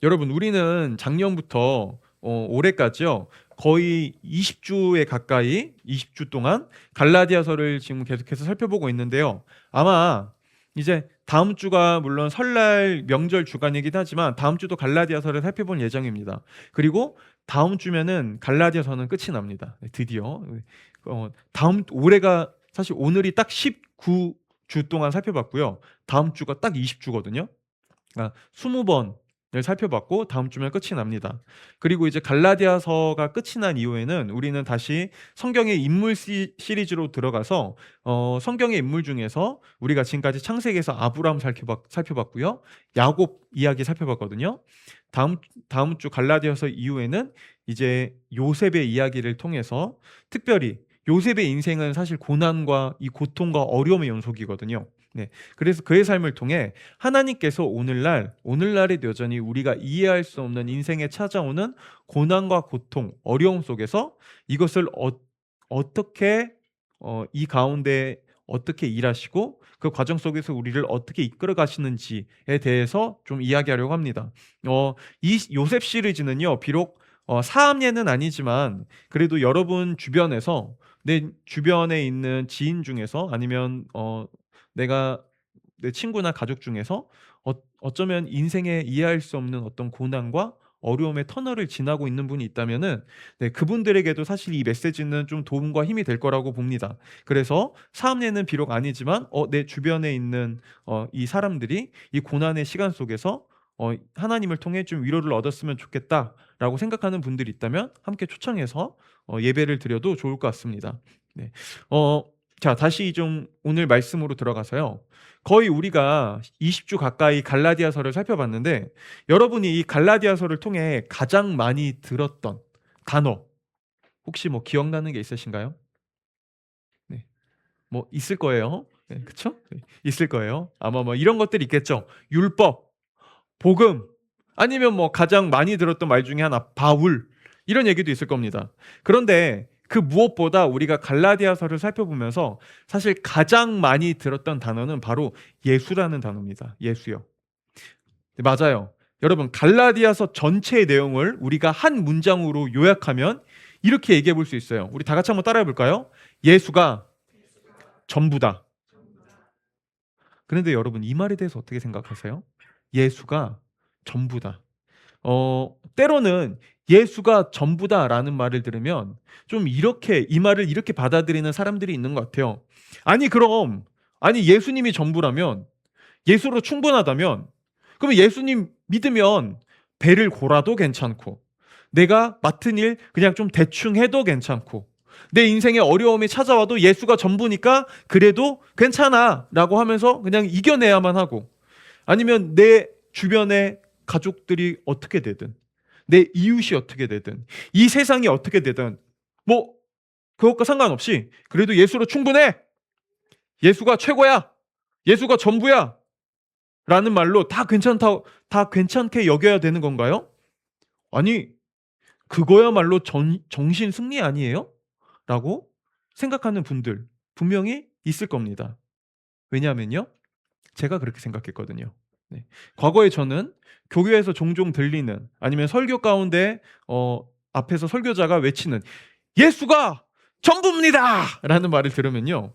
여러분, 우리는 작년부터 올해까지요. 거의 20주에 가까이 20주 동안 갈라디아서를 지금 계속해서 살펴보고 있는데요. 아마 이제 다음 주가 물론 설날 명절 주간이긴 하지만 다음 주도 갈라디아서를 살펴볼 예정입니다. 그리고 다음 주면은 갈라디아서는 끝이 납니다. 네, 드디어 다음 올해가 사실 오늘이 딱 19주 동안 살펴봤고요. 다음 주가 딱 20주거든요. 20번을 살펴봤고 다음 주면 끝이 납니다. 그리고 이제 갈라디아서가 끝이 난 이후에는 우리는 다시 성경의 인물 시리즈로 들어가서 성경의 인물 중에서 우리가 지금까지 창세기에서 아브라함 살펴봤고요. 야곱 이야기 살펴봤거든요. 다음 다음 주 갈라디아서 이후에는 이제 요셉의 이야기를 통해서 특별히 요셉의 인생은 사실 고난과 이 고통과 어려움의 연속이거든요. 네. 그래서 그의 삶을 통해 하나님께서 오늘날에 여전히 우리가 이해할 수 없는 인생에 찾아오는 고난과 고통, 어려움 속에서 이것을 어떻게 이 가운데 어떻게 일하시고 그 과정 속에서 우리를 어떻게 이끌어 가시는지에 대해서 좀 이야기하려고 합니다. 이 요셉 시리즈는요, 비록 사암예는 아니지만 그래도 여러분 주변에서 내 주변에 있는 지인 중에서 아니면 내가 내 친구나 가족 중에서 어쩌면 인생에 이해할 수 없는 어떤 고난과 어려움의 터널을 지나고 있는 분이 있다면은 네, 그분들에게도 사실 이 메시지는 좀 도움과 힘이 될 거라고 봅니다. 그래서 사업례는 비록 아니지만 내 주변에 있는 이 사람들이 이 고난의 시간 속에서 하나님을 통해 좀 위로를 얻었으면 좋겠다라고 생각하는 분들이 있다면 함께 초청해서 예배를 드려도 좋을 것 같습니다. 네. 어, 자, 다시 좀 오늘 말씀으로 들어가서요. 거의 우리가 20주 가까이 갈라디아서를 살펴봤는데 여러분이 이 갈라디아서를 통해 가장 많이 들었던 단어 혹시 뭐 기억나는 게 있으신가요? 네. 뭐 있을 거예요. 네, 그쵸? 네, 있을 거예요. 아마 뭐 이런 것들이 있겠죠. 율법, 복음, 아니면 뭐 가장 많이 들었던 말 중에 하나 바울 이런 얘기도 있을 겁니다. 그런데 그 무엇보다 우리가 갈라디아서를 살펴보면서 사실 가장 많이 들었던 단어는 바로 예수라는 단어입니다. 예수요. 네, 맞아요. 여러분, 갈라디아서 전체의 내용을 우리가 한 문장으로 요약하면 이렇게 얘기해 볼 수 있어요. 우리 다 같이 한번 따라해 볼까요? 예수가 전부다. 그런데 여러분, 이 말에 대해서 어떻게 생각하세요? 예수가 전부다. 때로는 예수가 전부다라는 말을 들으면 좀 이렇게 이 말을 이렇게 받아들이는 사람들이 있는 것 같아요. 아니 그럼 아니 예수님이 전부라면 예수로 충분하다면 그러면 예수님 믿으면 배를 골아도 괜찮고 내가 맡은 일 그냥 좀 대충 해도 괜찮고 내 인생에 어려움이 찾아와도 예수가 전부니까 그래도 괜찮아라고 하면서 그냥 이겨내야만 하고 아니면 내 주변의 가족들이 어떻게 되든 내 이웃이 어떻게 되든 이 세상이 어떻게 되든 뭐 그것과 상관없이 그래도 예수로 충분해. 예수가 최고야. 예수가 전부야. 라는 말로 다 괜찮게 여겨야 되는 건가요? 아니, 그거야말로 정신 승리 아니에요? 라고 생각하는 분들 분명히 있을 겁니다. 왜냐하면요. 제가 그렇게 생각했거든요. 네. 과거에 저는 교회에서 종종 들리는 아니면 설교 가운데 앞에서 설교자가 외치는 "예수가 전부입니다!" 라는 말을 들으면요.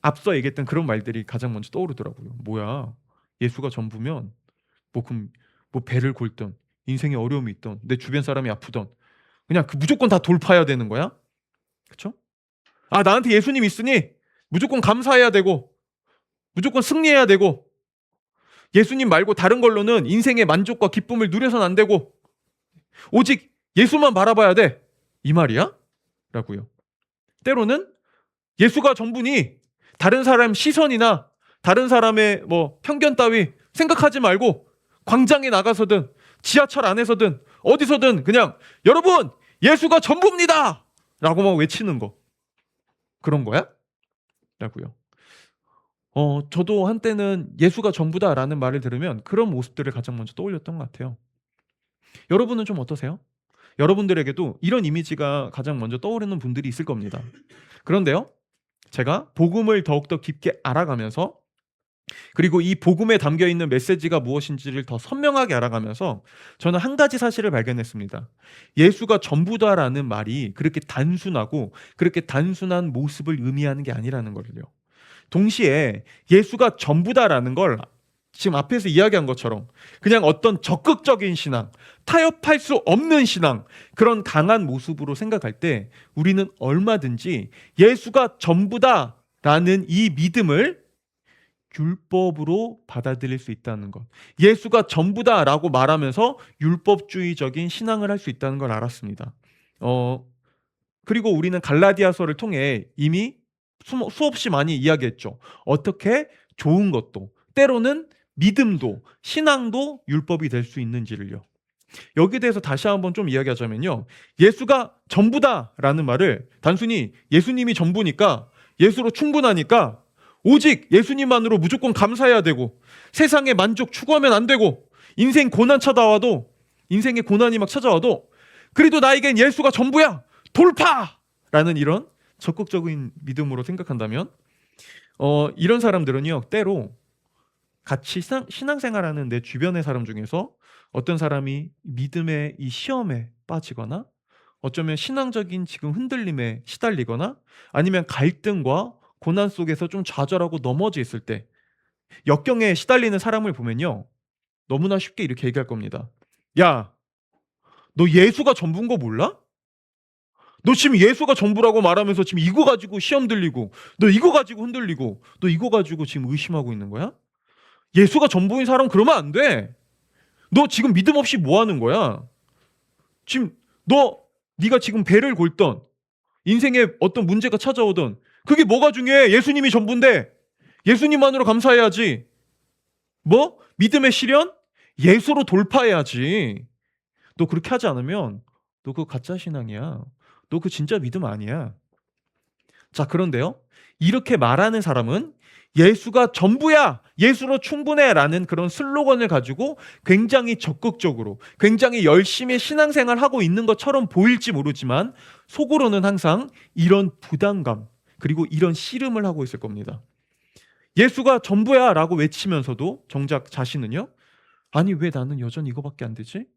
앞서 얘기했던 그런 말들이 가장 먼저 떠오르더라고요. 뭐야? 예수가 전부면 뭐 그럼 뭐 배를 골든 인생에 어려움이 있던 내 주변 사람이 아프던 그냥 그 무조건 다 돌파해야 되는 거야? 그쵸? 나한테 예수님 있으니 무조건 감사해야 되고 무조건 승리해야 되고 예수님 말고 다른 걸로는 인생의 만족과 기쁨을 누려선 안 되고 오직 예수만 바라봐야 돼. 이 말이야? 라고요. 때로는 예수가 전부니 다른 사람 시선이나 다른 사람의 뭐 편견 따위 생각하지 말고 광장에 나가서든 지하철 안에서든 어디서든 그냥 여러분 예수가 전부입니다. 라고 막 외치는 거. 그런 거야? 라고요. 저도 한때는 예수가 전부다라는 말을 들으면 그런 모습들을 가장 먼저 떠올렸던 것 같아요. 여러분은 좀 어떠세요? 여러분들에게도 이런 이미지가 가장 먼저 떠오르는 분들이 있을 겁니다. 그런데요, 제가 복음을 더욱더 깊게 알아가면서 그리고 이 복음에 담겨 있는 메시지가 무엇인지를 더 선명하게 알아가면서 저는 한 가지 사실을 발견했습니다. 예수가 전부다라는 말이 그렇게 단순하고 그렇게 단순한 모습을 의미하는 게 아니라는 거를요. 동시에 예수가 전부다라는 걸 지금 앞에서 이야기한 것처럼 그냥 어떤 적극적인 신앙, 타협할 수 없는 신앙, 그런 강한 모습으로 생각할 때 우리는 얼마든지 예수가 전부다라는 이 믿음을 율법으로 받아들일 수 있다는 것. 예수가 전부다라고 말하면서 율법주의적인 신앙을 할 수 있다는 걸 알았습니다. 그리고 우리는 갈라디아서를 통해 이미 수없이 많이 이야기했죠. 어떻게 좋은 것도, 때로는 믿음도, 신앙도 율법이 될 수 있는지를요. 여기에 대해서 다시 한번 좀 이야기하자면요. 예수가 전부다라는 말을 단순히 예수님이 전부니까, 예수로 충분하니까 오직 예수님만으로 무조건 감사해야 되고, 세상의 만족 추구하면 안 되고, 인생 고난 찾아와도, 인생의 고난이 막 찾아와도 그래도 나에겐 예수가 전부야, 돌파라는 이런 적극적인 믿음으로 생각한다면 이런 사람들은요, 때로 같이 신앙생활하는 내 주변의 사람 중에서 어떤 사람이 믿음의 이 시험에 빠지거나 어쩌면 신앙적인 지금 흔들림에 시달리거나 아니면 갈등과 고난 속에서 좀 좌절하고 넘어져 있을 때 역경에 시달리는 사람을 보면요, 너무나 쉽게 이렇게 얘기할 겁니다. 야, 너 예수가 전부인 거 몰라? 너 지금 예수가 전부라고 말하면서 지금 이거 가지고 시험 들리고, 너 이거 가지고 흔들리고, 너 이거 가지고 지금 의심하고 있는 거야? 예수가 전부인 사람 그러면 안 돼. 너 지금 믿음 없이 뭐 하는 거야? 지금 네가 지금 배를 골던 인생에 어떤 문제가 찾아오던 그게 뭐가 중요해? 예수님이 전부인데 예수님만으로 감사해야지. 뭐? 믿음의 시련? 예수로 돌파해야지. 너 그렇게 하지 않으면 너 그거 가짜 신앙이야. 너 그 진짜 믿음 아니야. 자, 그런데요. 이렇게 말하는 사람은 예수가 전부야, 예수로 충분해 라는 그런 슬로건을 가지고 굉장히 적극적으로, 굉장히 열심히 신앙생활 하고 있는 것처럼 보일지 모르지만 속으로는 항상 이런 부담감, 그리고 이런 씨름을 하고 있을 겁니다. 예수가 전부야 라고 외치면서도 정작 자신은요, 아니 왜 나는 여전히 이거밖에 안 되지?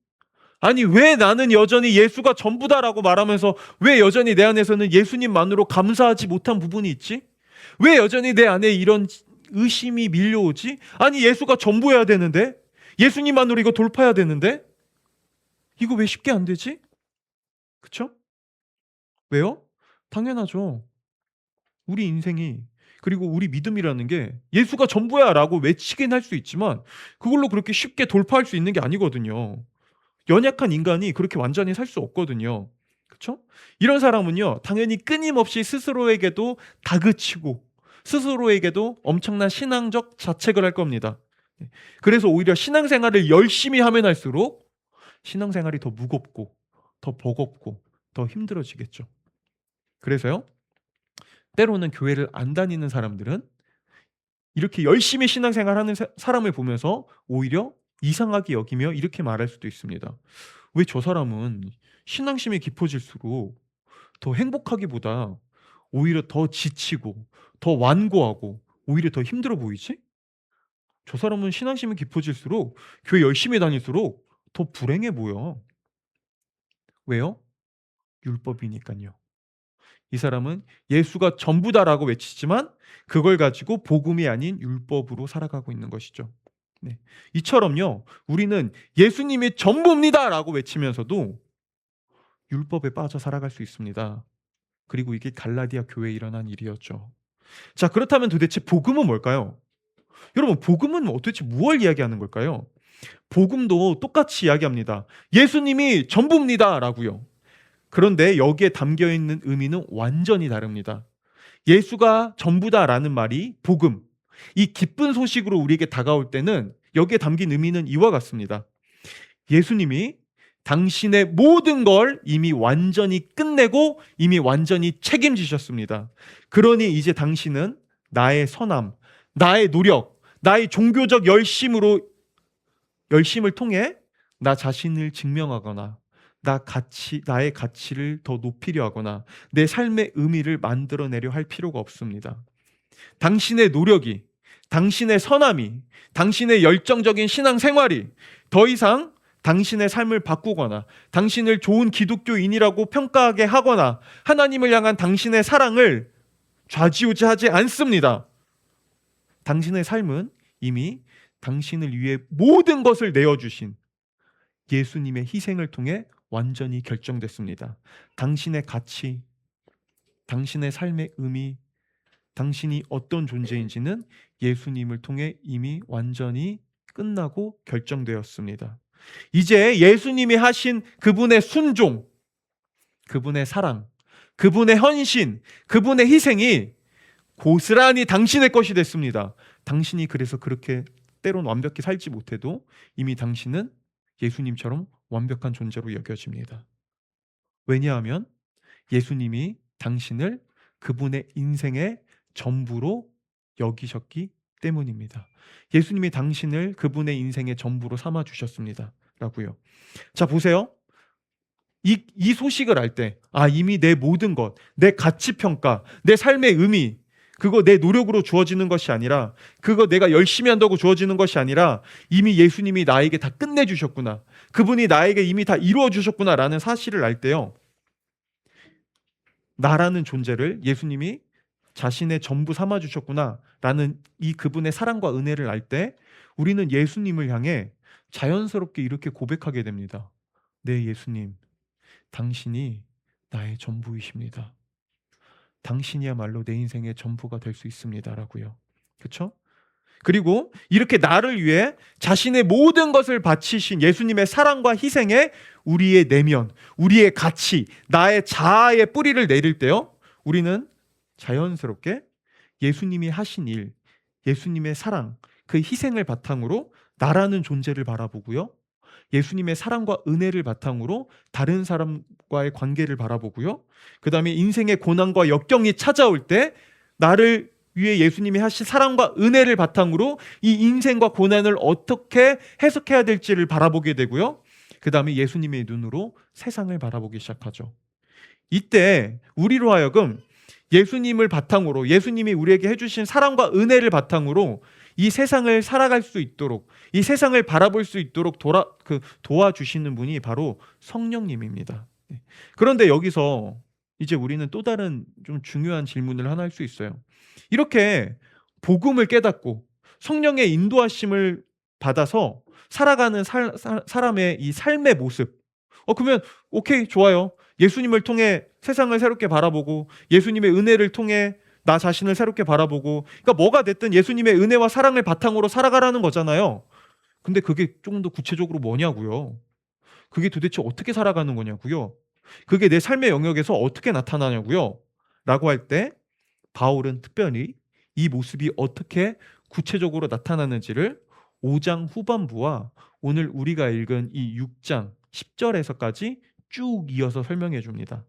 아니 왜 나는 여전히 예수가 전부다라고 말하면서 왜 여전히 내 안에서는 예수님만으로 감사하지 못한 부분이 있지? 왜 여전히 내 안에 이런 의심이 밀려오지? 아니 예수가 전부여야 되는데, 예수님만으로 이거 돌파해야 되는데 이거 왜 쉽게 안 되지? 그쵸? 왜요? 당연하죠. 우리 인생이, 그리고 우리 믿음이라는 게 예수가 전부야 라고 외치긴 할 수 있지만 그걸로 그렇게 쉽게 돌파할 수 있는 게 아니거든요. 연약한 인간이 그렇게 완전히 살 수 없거든요. 그렇죠? 이런 사람은요, 당연히 끊임없이 스스로에게도 다그치고 스스로에게도 엄청난 신앙적 자책을 할 겁니다. 그래서 오히려 신앙생활을 열심히 하면 할수록 신앙생활이 더 무겁고 더 버겁고 더 힘들어지겠죠. 그래서요, 때로는 교회를 안 다니는 사람들은 이렇게 열심히 신앙생활하는 사람을 보면서 오히려 이상하게 여기며 이렇게 말할 수도 있습니다. 왜 저 사람은 신앙심이 깊어질수록 더 행복하기보다 오히려 더 지치고 더 완고하고 오히려 더 힘들어 보이지? 저 사람은 신앙심이 깊어질수록 교회 열심히 다닐수록 더 불행해 보여. 왜요? 율법이니까요. 이 사람은 예수가 전부다라고 외치지만 그걸 가지고 복음이 아닌 율법으로 살아가고 있는 것이죠. 네. 이처럼요, 우리는 예수님이 전부입니다라고 외치면서도 율법에 빠져 살아갈 수 있습니다. 그리고 이게 갈라디아 교회에 일어난 일이었죠. 자, 그렇다면 도대체 복음은 뭘까요? 여러분, 복음은 도대체 무엇을 이야기하는 걸까요? 복음도 똑같이 이야기합니다. 예수님이 전부입니다라고요. 그런데 여기에 담겨 있는 의미는 완전히 다릅니다. 예수가 전부다라는 말이 복음, 이 기쁜 소식으로 우리에게 다가올 때는 여기에 담긴 의미는 이와 같습니다. 예수님이 당신의 모든 걸 이미 완전히 끝내고 이미 완전히 책임지셨습니다. 그러니 이제 당신은 나의 선함, 나의 노력, 나의 종교적 열심을 통해 나 자신을 증명하거나 나의 가치를 더 높이려 하거나 내 삶의 의미를 만들어내려 할 필요가 없습니다. 당신의 노력이, 당신의 선함이, 당신의 열정적인 신앙생활이 더 이상 당신의 삶을 바꾸거나 당신을 좋은 기독교인이라고 평가하게 하거나 하나님을 향한 당신의 사랑을 좌지우지하지 않습니다. 당신의 삶은 이미 당신을 위해 모든 것을 내어주신 예수님의 희생을 통해 완전히 결정됐습니다. 당신의 가치, 당신의 삶의 의미, 당신이 어떤 존재인지는 예수님을 통해 이미 완전히 끝나고 결정되었습니다. 이제 예수님이 하신 그분의 순종, 그분의 사랑, 그분의 헌신, 그분의 희생이 고스란히 당신의 것이 됐습니다. 당신이 그래서 그렇게 때론 완벽히 살지 못해도 이미 당신은 예수님처럼 완벽한 존재로 여겨집니다. 왜냐하면 예수님이 당신을 그분의 인생의 전부로 여기셨기 때문입니다. 예수님이 당신을 그분의 인생의 전부로 삼아 주셨습니다. 라고요. 자, 보세요. 이 소식을 알 때, 이미 내 모든 것, 내 가치평가, 내 삶의 의미, 그거 내 노력으로 주어지는 것이 아니라, 그거 내가 열심히 한다고 주어지는 것이 아니라, 이미 예수님이 나에게 다 끝내주셨구나. 그분이 나에게 이미 다 이루어주셨구나. 라는 사실을 알 때요. 나라는 존재를 예수님이 자신의 전부 삼아주셨구나. 라는 이 그분의 사랑과 은혜를 알 때, 우리는 예수님을 향해 자연스럽게 이렇게 고백하게 됩니다. 네, 예수님. 당신이 나의 전부이십니다. 당신이야말로 내 인생의 전부가 될 수 있습니다. 라고요. 그렇죠? 그리고 이렇게 나를 위해 자신의 모든 것을 바치신 예수님의 사랑과 희생에 우리의 내면, 우리의 가치, 나의 자아의 뿌리를 내릴 때요, 우리는 자연스럽게 예수님이 하신 일, 예수님의 사랑, 그 희생을 바탕으로 나라는 존재를 바라보고요, 예수님의 사랑과 은혜를 바탕으로 다른 사람과의 관계를 바라보고요, 그 다음에 인생의 고난과 역경이 찾아올 때 나를 위해 예수님이 하신 사랑과 은혜를 바탕으로 이 인생과 고난을 어떻게 해석해야 될지를 바라보게 되고요, 그 다음에 예수님의 눈으로 세상을 바라보기 시작하죠. 이때 우리로 하여금 예수님을 바탕으로, 예수님이 우리에게 해주신 사랑과 은혜를 바탕으로 이 세상을 살아갈 수 있도록, 이 세상을 바라볼 수 있도록 도와주시는 분이 바로 성령님입니다. 그런데 여기서 이제 우리는 또 다른 좀 중요한 질문을 하나 할 수 있어요. 이렇게 복음을 깨닫고 성령의 인도하심을 받아서 살아가는 사람의 이 삶의 모습, 그러면 오케이, 좋아요. 예수님을 통해 세상을 새롭게 바라보고 예수님의 은혜를 통해 나 자신을 새롭게 바라보고, 그러니까 뭐가 됐든 예수님의 은혜와 사랑을 바탕으로 살아가라는 거잖아요. 근데 그게 조금 더 구체적으로 뭐냐고요? 그게 도대체 어떻게 살아가는 거냐고요? 그게 내 삶의 영역에서 어떻게 나타나냐고요? 라고 할 때 바울은 특별히 이 모습이 어떻게 구체적으로 나타나는지를 5장 후반부와 오늘 우리가 읽은 이 6장 10절에서까지 쭉 이어서 설명해 줍니다.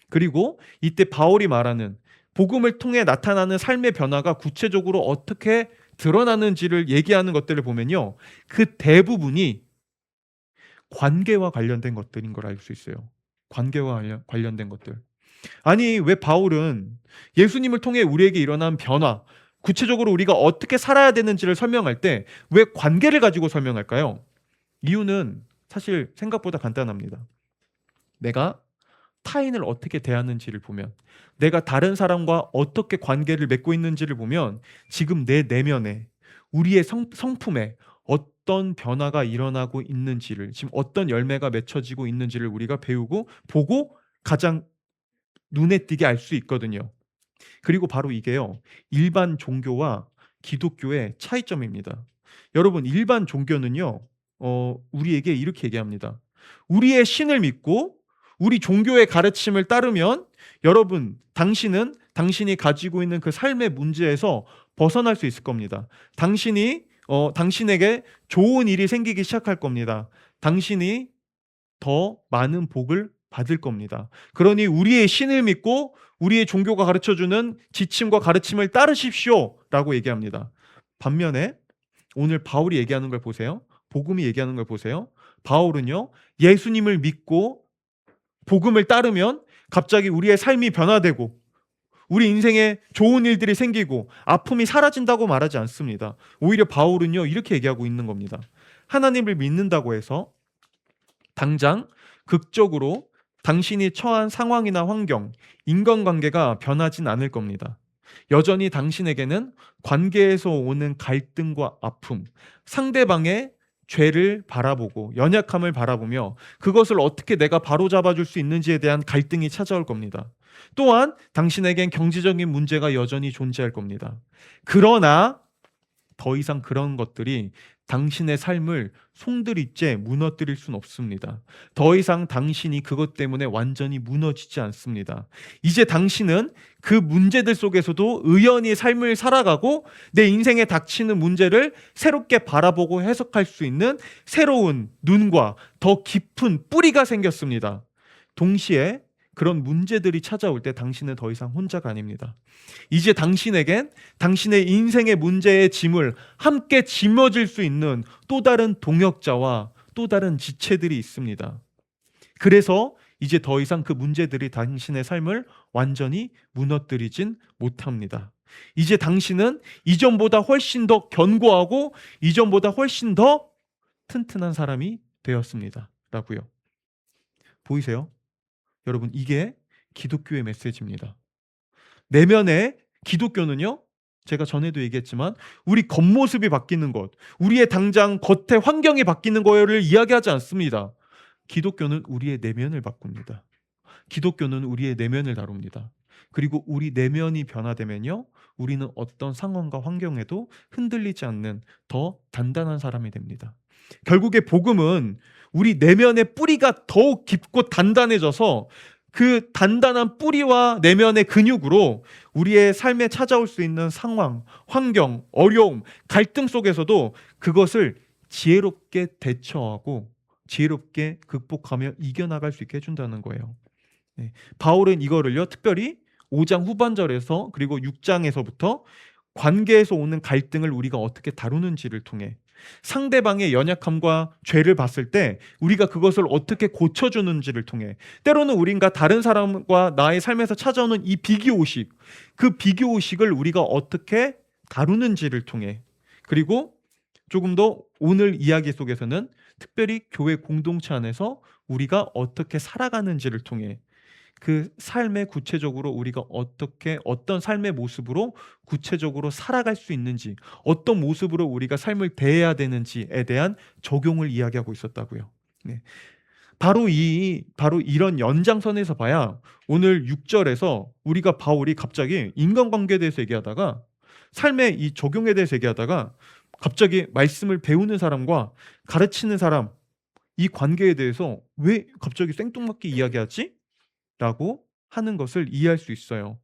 그리고 이때 바울이 말하는 복음을 통해 나타나는 삶의 변화가 구체적으로 어떻게 드러나는지를 얘기하는 것들을 보면요, 그 대부분이 관계와 관련된 것들인 걸 알 수 있어요. 관계와 관련된 것들. 아니, 왜 바울은 예수님을 통해 우리에게 일어난 변화, 구체적으로 우리가 어떻게 살아야 되는지를 설명할 때 왜 관계를 가지고 설명할까요? 이유는 사실 생각보다 간단합니다. 내가 타인을 어떻게 대하는지를 보면, 내가 다른 사람과 어떻게 관계를 맺고 있는지를 보면 지금 내 내면에, 우리의 성품에 어떤 변화가 일어나고 있는지를, 지금 어떤 열매가 맺혀지고 있는지를 우리가 배우고 보고 가장 눈에 띄게 알 수 있거든요. 그리고 바로 이게요, 일반 종교와 기독교의 차이점입니다. 여러분, 일반 종교는요, 우리에게 이렇게 얘기합니다. 우리의 신을 믿고 우리 종교의 가르침을 따르면 여러분, 당신은 당신이 가지고 있는 그 삶의 문제에서 벗어날 수 있을 겁니다. 당신에게 좋은 일이 생기기 시작할 겁니다. 당신이 더 많은 복을 받을 겁니다. 그러니 우리의 신을 믿고 우리의 종교가 가르쳐주는 지침과 가르침을 따르십시오 라고 얘기합니다. 반면에 오늘 바울이 얘기하는 걸 보세요. 복음이 얘기하는 걸 보세요. 바울은요, 예수님을 믿고 복음을 따르면 갑자기 우리의 삶이 변화되고 우리 인생에 좋은 일들이 생기고 아픔이 사라진다고 말하지 않습니다. 오히려 바울은요, 이렇게 얘기하고 있는 겁니다. 하나님을 믿는다고 해서 당장 극적으로 당신이 처한 상황이나 환경, 인간관계가 변하진 않을 겁니다. 여전히 당신에게는 관계에서 오는 갈등과 아픔, 상대방의 죄를 바라보고 연약함을 바라보며 그것을 어떻게 내가 바로잡아 줄 수 있는지에 대한 갈등이 찾아올 겁니다. 또한 당신에겐 경제적인 문제가 여전히 존재할 겁니다. 그러나 더 이상 그런 것들이 당신의 삶을 송두리째 무너뜨릴 순 없습니다. 더 이상 당신이 그것 때문에 완전히 무너지지 않습니다. 이제 당신은 그 문제들 속에서도 의연히 삶을 살아가고 내 인생에 닥치는 문제를 새롭게 바라보고 해석할 수 있는 새로운 눈과 더 깊은 뿌리가 생겼습니다. 동시에 그런 문제들이 찾아올 때 당신은 더 이상 혼자가 아닙니다. 이제 당신에겐 당신의 인생의 문제의 짐을 함께 짊어질 수 있는 또 다른 동역자와 또 다른 지체들이 있습니다. 그래서 이제 더 이상 그 문제들이 당신의 삶을 완전히 무너뜨리진 못합니다. 이제 당신은 이전보다 훨씬 더 견고하고 이전보다 훨씬 더 튼튼한 사람이 되었습니다. 라고요. 보이세요? 여러분, 이게 기독교의 메시지입니다. 내면의 기독교는요, 제가 전에도 얘기했지만 우리 겉모습이 바뀌는 것, 우리의 당장 겉의 환경이 바뀌는 거를 이야기하지 않습니다. 기독교는 우리의 내면을 바꿉니다. 기독교는 우리의 내면을 다룹니다. 그리고 우리 내면이 변화되면요, 우리는 어떤 상황과 환경에도 흔들리지 않는 더 단단한 사람이 됩니다. 결국에 복음은 우리 내면의 뿌리가 더욱 깊고 단단해져서 그 단단한 뿌리와 내면의 근육으로 우리의 삶에 찾아올 수 있는 상황, 환경, 어려움, 갈등 속에서도 그것을 지혜롭게 대처하고 지혜롭게 극복하며 이겨나갈 수 있게 해준다는 거예요. 네. 바울은 이거를요, 특별히 5장 후반절에서 그리고 6장에서부터 관계에서 오는 갈등을 우리가 어떻게 다루는지를 통해 상대방의 연약함과 죄를 봤을 때 우리가 그것을 어떻게 고쳐주는지를 통해 때로는 우리가 다른 사람과 나의 삶에서 찾아오는 이 비교의식, 그 비교의식을 우리가 어떻게 다루는지를 통해 그리고 조금 더 오늘 이야기 속에서는 특별히 교회 공동체 안에서 우리가 어떻게 살아가는지를 통해 그 삶에 구체적으로 우리가 어떻게 어떤 삶의 모습으로 구체적으로 살아갈 수 있는지 어떤 모습으로 우리가 삶을 대해야 되는지에 대한 적용을 이야기하고 있었다고요. 네. 바로 이런 연장선에서 봐야 오늘 6절에서 우리가 바울이 갑자기 인간관계에 대해서 얘기하다가 삶의 이 적용에 대해서 얘기하다가 갑자기 말씀을 배우는 사람과 가르치는 사람 이 관계에 대해서 왜 갑자기 생뚱맞게 이야기하지? 라고 하는 것을 이해할 수 있어요.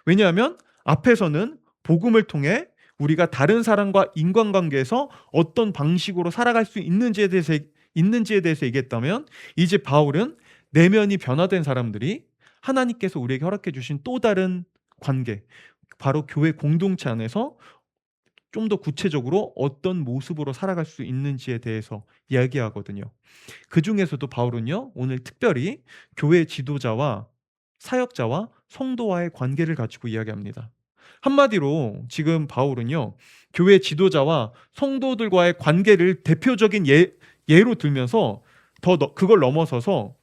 왜냐하면 앞에서는 복음을 통해 우리가 다른 사람과 인간관계에서 어떤 방식으로 살아갈 수 있는지에 대해서 얘기했다면 이제 바울은 내면이 변화된 사람들이 하나님께서 우리에게 허락해 주신 또 다른 관계, 바로 교회 공동체 안에서 좀 더 구체적으로 어떤 모습으로 살아갈 수 있는지에 대해서 이야기하거든요. 그 중에서도 바울은요, 오늘 특별히 교회 지도자와 사역자와 성도와의 관계를 가지고 이야기합니다. 한마디로 지금 바울은요, 교회 지도자와 성도들과의 관계를 대표적인 예로 들면서 그걸 넘어서서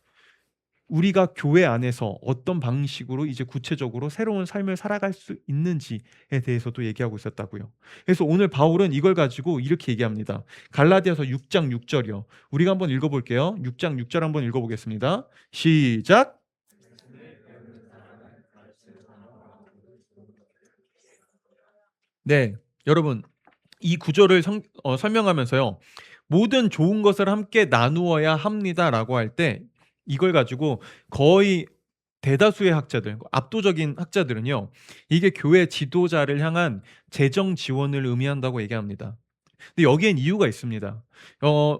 우리가 교회 안에서 어떤 방식으로 이제 구체적으로 새로운 삶을 살아갈 수 있는지에 대해서도 얘기하고 있었다고요. 그래서 오늘 바울은 이걸 가지고 이렇게 얘기합니다. 갈라디아서 6장 6절이요. 우리가 한번 읽어볼게요. 6장 6절 한번 읽어보겠습니다. 시작. 네, 여러분 이 구절을 설명하면서요. 모든 좋은 것을 함께 나누어야 합니다라고 할 때 이걸 가지고 거의 대다수의 학자들, 압도적인 학자들은요. 이게 교회 지도자를 향한 재정 지원을 의미한다고 얘기합니다. 근데 여기엔 이유가 있습니다. 어,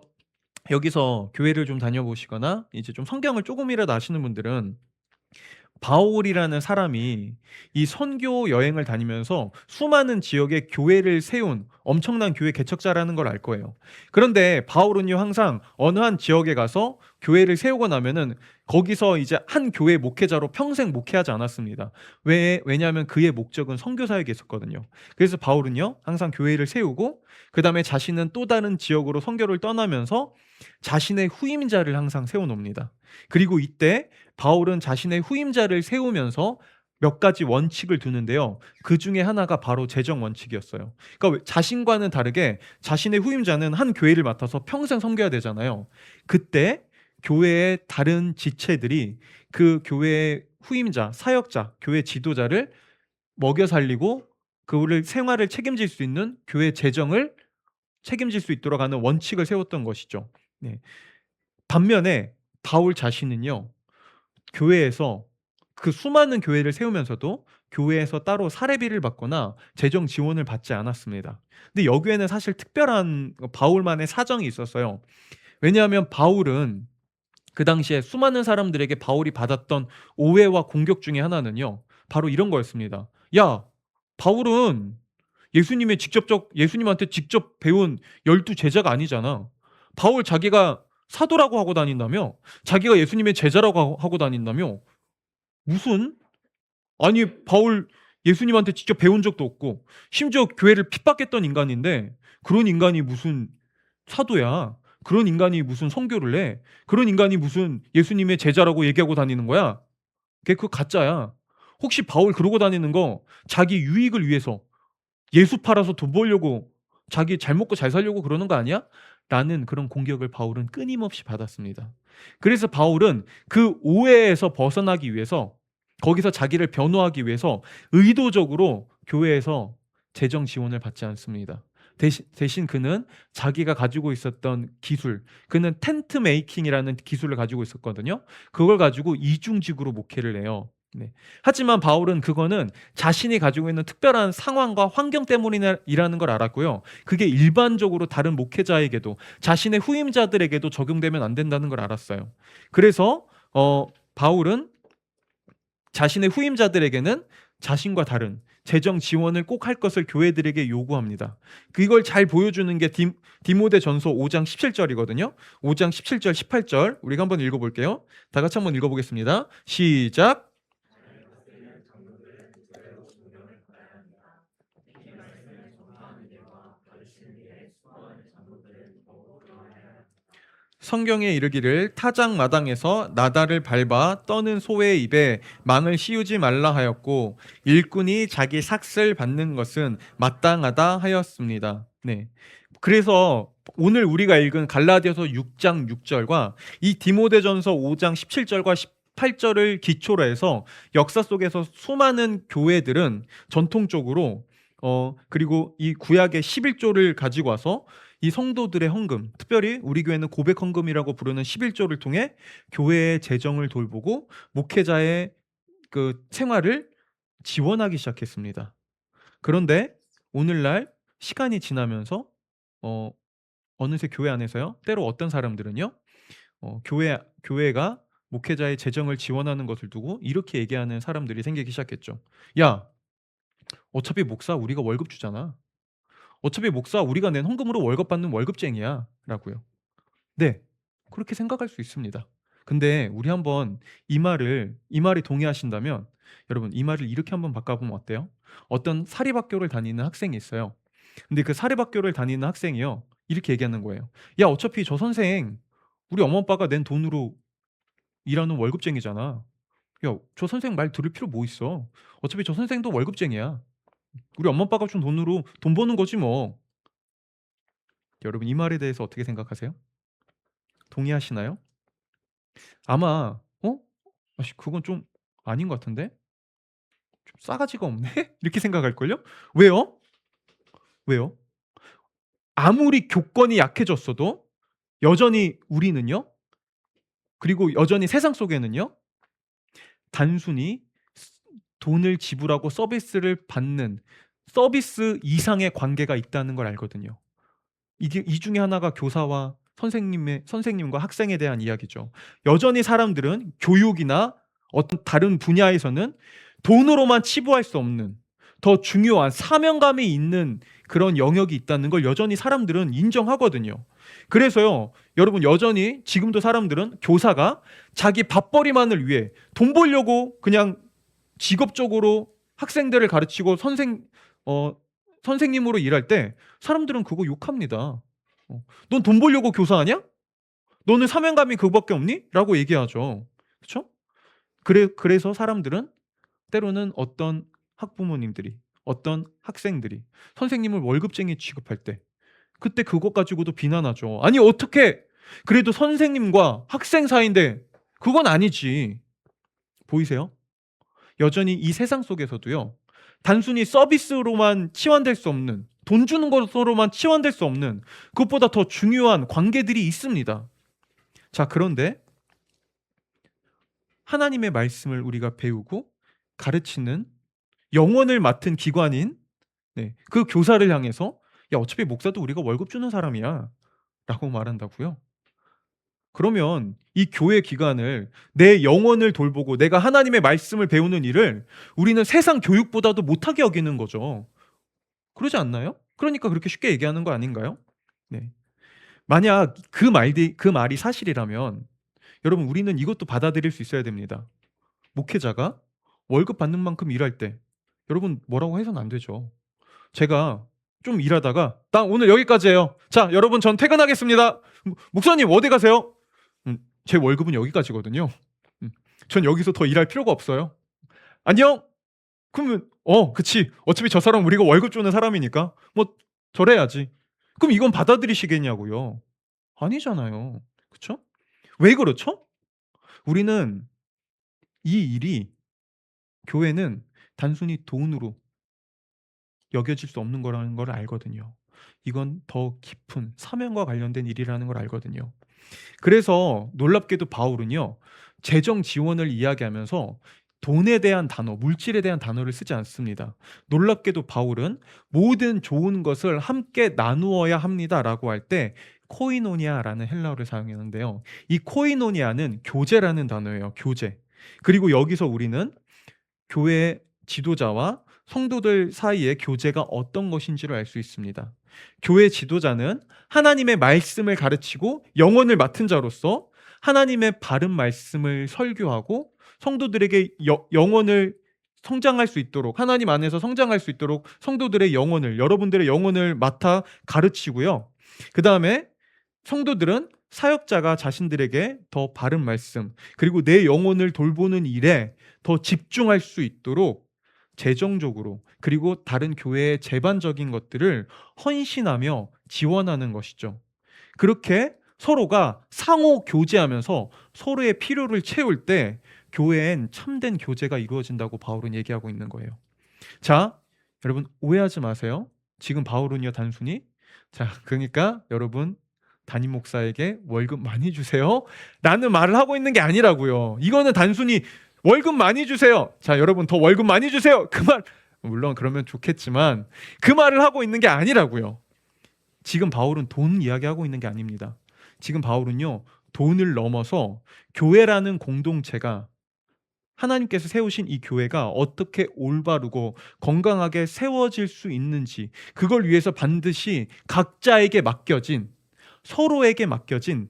여기서 교회를 좀 다녀보시거나 이제 좀 성경을 조금이라도 아시는 분들은 바울이라는 사람이 이 선교 여행을 다니면서 수많은 지역에 교회를 세운 엄청난 교회 개척자라는 걸 알 거예요. 그런데 바울은요, 항상 어느 한 지역에 가서 교회를 세우고 나면은 거기서 이제 한 교회 목회자로 평생 목회하지 않았습니다. 왜냐하면 그의 목적은 선교 사역에 있었거든요. 그래서 바울은요, 항상 교회를 세우고 그 다음에 자신은 또 다른 지역으로 선교를 떠나면서 자신의 후임자를 항상 세워놓습니다. 그리고 이때 바울은 자신의 후임자를 세우면서 몇 가지 원칙을 두는데요. 그 중에 하나가 바로 재정 원칙이었어요. 그러니까 자신과는 다르게 자신의 후임자는 한 교회를 맡아서 평생 섬겨야 되잖아요. 그때 교회의 다른 지체들이 그 교회의 후임자, 사역자, 교회 지도자를 먹여 살리고 그를 생활을 책임질 수 있는 교회 재정을 책임질 수 있도록 하는 원칙을 세웠던 것이죠. 네. 반면에 바울 자신은요, 교회에서 그 수많은 교회를 세우면서도 교회에서 따로 사례비를 받거나 재정 지원을 받지 않았습니다. 근데 여기에는 사실 특별한 바울만의 사정이 있었어요. 왜냐하면 바울은 그 당시에 수많은 사람들에게 바울이 받았던 오해와 공격 중에 하나는요, 바로 이런 거였습니다. 야, 바울은 예수님한테 직접 배운 12 제자가 아니잖아. 바울 자기가 사도라고 하고 다닌다며? 자기가 예수님의 제자라고 하고 다닌다며? 무슨? 아니, 바울 예수님한테 직접 배운 적도 없고 심지어 교회를 핍박했던 인간인데 그런 인간이 무슨 사도야? 그런 인간이 무슨 선교를 해? 그런 인간이 무슨 예수님의 제자라고 얘기하고 다니는 거야? 그거 가짜야. 혹시 바울 그러고 다니는 거 자기 유익을 위해서 예수 팔아서 돈 벌려고 자기 잘 먹고 잘 살려고 그러는 거 아니야? 라는 그런 공격을 바울은 끊임없이 받았습니다. 그래서 바울은 그 오해에서 벗어나기 위해서 거기서 자기를 변호하기 위해서 의도적으로 교회에서 재정 지원을 받지 않습니다. 대신 그는 자기가 가지고 있었던 기술, 그는 텐트 메이킹이라는 기술을 가지고 있었거든요. 그걸 가지고 이중직으로 목회를 해요. 네. 하지만 바울은 그거는 자신이 가지고 있는 특별한 상황과 환경 때문이라는 걸 알았고요. 그게 일반적으로 다른 목회자에게도 자신의 후임자들에게도 적용되면 안 된다는 걸 알았어요. 그래서 바울은 자신의 후임자들에게는 자신과 다른 재정 지원을 꼭 할 것을 교회들에게 요구합니다. 그걸 잘 보여주는 게 디모데전서 5장 17절이거든요. 5장 17절, 18절 우리가 한번 읽어볼게요. 다 같이 한번 읽어보겠습니다. 시작. 성경에 이르기를 타작마당에서 나달을 밟아 떠는 소의 입에 망을 씌우지 말라 하였고 일꾼이 자기 삭슬 받는 것은 마땅하다 하였습니다. 네. 그래서 오늘 우리가 읽은 갈라디아서 6장 6절과 이 디모데전서 5장 17절과 18절을 기초로 해서 역사 속에서 수많은 교회들은 전통적으로 그리고 이 구약의 11조를 가지고 와서 이 성도들의 헌금, 특별히 우리 교회는 고백 헌금이라고 부르는 11조를 통해 교회의 재정을 돌보고 목회자의 그 생활을 지원하기 시작했습니다. 그런데 오늘날 시간이 지나면서 어, 어느새 교회 안에서요. 때로 어떤 사람들은요. 교회가 목회자의 재정을 지원하는 것을 두고 이렇게 얘기하는 사람들이 생기기 시작했죠. 야, 어차피 목사 우리가 월급 주잖아. 어차피 목사 우리가 낸 헌금으로 월급 받는 월급쟁이야 라고요. 네, 그렇게 생각할 수 있습니다. 근데 우리 한번 이 말에 동의하신다면 여러분 이 말을 이렇게 한번 바꿔보면 어때요? 어떤 사립학교를 다니는 학생이 있어요. 근데 그 사립학교를 다니는 학생이요, 이렇게 얘기하는 거예요. 야, 어차피 저 선생 우리 엄마 아빠가 낸 돈으로 일하는 월급쟁이잖아. 야, 저 선생 말 들을 필요 뭐 있어? 어차피 저 선생도 월급쟁이야. 우리 엄마 아빠가 준 돈으로 돈 버는 거지 뭐. 여러분 이 말에 대해서 어떻게 생각하세요? 동의하시나요? 아마 아씨 그건 좀 아닌 것 같은데? 좀 싸가지가 없네? 이렇게 생각할걸요? 왜요? 왜요? 아무리 교권이 약해졌어도 여전히 우리는요, 그리고 여전히 세상 속에는요, 단순히 돈을 지불하고 서비스를 받는 서비스 이상의 관계가 있다는 걸 알거든요. 이게 이 중에 하나가 교사와 선생님과 학생에 대한 이야기죠. 여전히 사람들은 교육이나 어떤 다른 분야에서는 돈으로만 치부할 수 없는 더 중요한 사명감이 있는 그런 영역이 있다는 걸 여전히 사람들은 인정하거든요. 그래서요, 여러분 여전히 지금도 사람들은 교사가 자기 밥벌이만을 위해 돈 벌려고 그냥 직업적으로 학생들을 가르치고 선생님으로 일할 때 사람들은 그거 욕합니다. 넌 돈 벌려고 교사하냐? 너는 사명감이 그거밖에 없니? 라고 얘기하죠. 그렇죠? 그래서 사람들은 때로는 어떤 학부모님들이, 어떤 학생들이 선생님을 월급쟁이 취급할 때 그때 그것 가지고도 비난하죠. 아니 어떻게 그래도 선생님과 학생 사이인데 그건 아니지. 보이세요? 여전히 이 세상 속에서도요. 단순히 서비스로만 치환될 수 없는, 돈 주는 것으로만 치환될 수 없는 그것보다 더 중요한 관계들이 있습니다. 자, 그런데 하나님의 말씀을 우리가 배우고 가르치는 영원을 맡은 기관인 그 교사를 향해서 야, 어차피 목사도 우리가 월급 주는 사람이야 라고 말한다고요? 그러면 이 교회 기관을 내 영혼을 돌보고 내가 하나님의 말씀을 배우는 일을 우리는 세상 교육보다도 못하게 여기는 거죠. 그러지 않나요? 그러니까 그렇게 쉽게 얘기하는 거 아닌가요? 네. 만약 그 말이 사실이라면 여러분 우리는 이것도 받아들일 수 있어야 됩니다. 목회자가 월급 받는 만큼 일할 때 여러분 뭐라고 해서는 안 되죠. 제가 좀 일하다가 나 오늘 여기까지예요. 자, 여러분 전 퇴근하겠습니다. 목사님 어디 가세요? 제 월급은 여기까지거든요. 전 여기서 더 일할 필요가 없어요. 안녕. 그러면 그치. 어차피 저 사람 우리가 월급 주는 사람이니까 뭐 저래야지. 그럼 이건 받아들이시겠냐고요. 아니잖아요. 그렇죠? 왜 그렇죠? 우리는 이 일이 교회는 단순히 돈으로 여겨질 수 없는 거라는 걸 알거든요. 이건 더 깊은 사명과 관련된 일이라는 걸 알거든요. 그래서 놀랍게도 바울은요. 재정 지원을 이야기하면서 돈에 대한 단어, 물질에 대한 단어를 쓰지 않습니다. 놀랍게도 바울은 모든 좋은 것을 함께 나누어야 합니다라고 할 때 코이노니아라는 헬라어를 사용하는데요. 이 코이노니아는 교제라는 단어예요. 교제. 그리고 여기서 우리는 교회 지도자와 성도들 사이의 교제가 어떤 것인지를 알 수 있습니다. 교회 지도자는 하나님의 말씀을 가르치고 영혼을 맡은 자로서 하나님의 바른 말씀을 설교하고 성도들에게 영혼을 성장할 수 있도록 하나님 안에서 성장할 수 있도록 성도들의 영혼을 여러분들의 영혼을 맡아 가르치고요. 그 다음에 성도들은 사역자가 자신들에게 더 바른 말씀 그리고 내 영혼을 돌보는 일에 더 집중할 수 있도록 재정적으로 그리고 다른 교회의 제반적인 것들을 헌신하며 지원하는 것이죠. 그렇게 서로가 상호 교제하면서 서로의 필요를 채울 때 교회엔 참된 교제가 이루어진다고 바울은 얘기하고 있는 거예요. 자, 여러분 오해하지 마세요. 지금 바울은요 단순히 그러니까 여러분 담임 목사에게 월급 많이 주세요 라는 말을 하고 있는 게 아니라고요. 이거는 단순히 월급 많이 주세요. 자, 여러분 더 월급 많이 주세요. 그 말 물론 그러면 좋겠지만 그 말을 하고 있는 게 아니라고요. 지금 바울은 돈 이야기하고 있는 게 아닙니다. 지금 바울은요. 돈을 넘어서 교회라는 공동체가 하나님께서 세우신 이 교회가 어떻게 올바르고 건강하게 세워질 수 있는지 그걸 위해서 반드시 각자에게 맡겨진 서로에게 맡겨진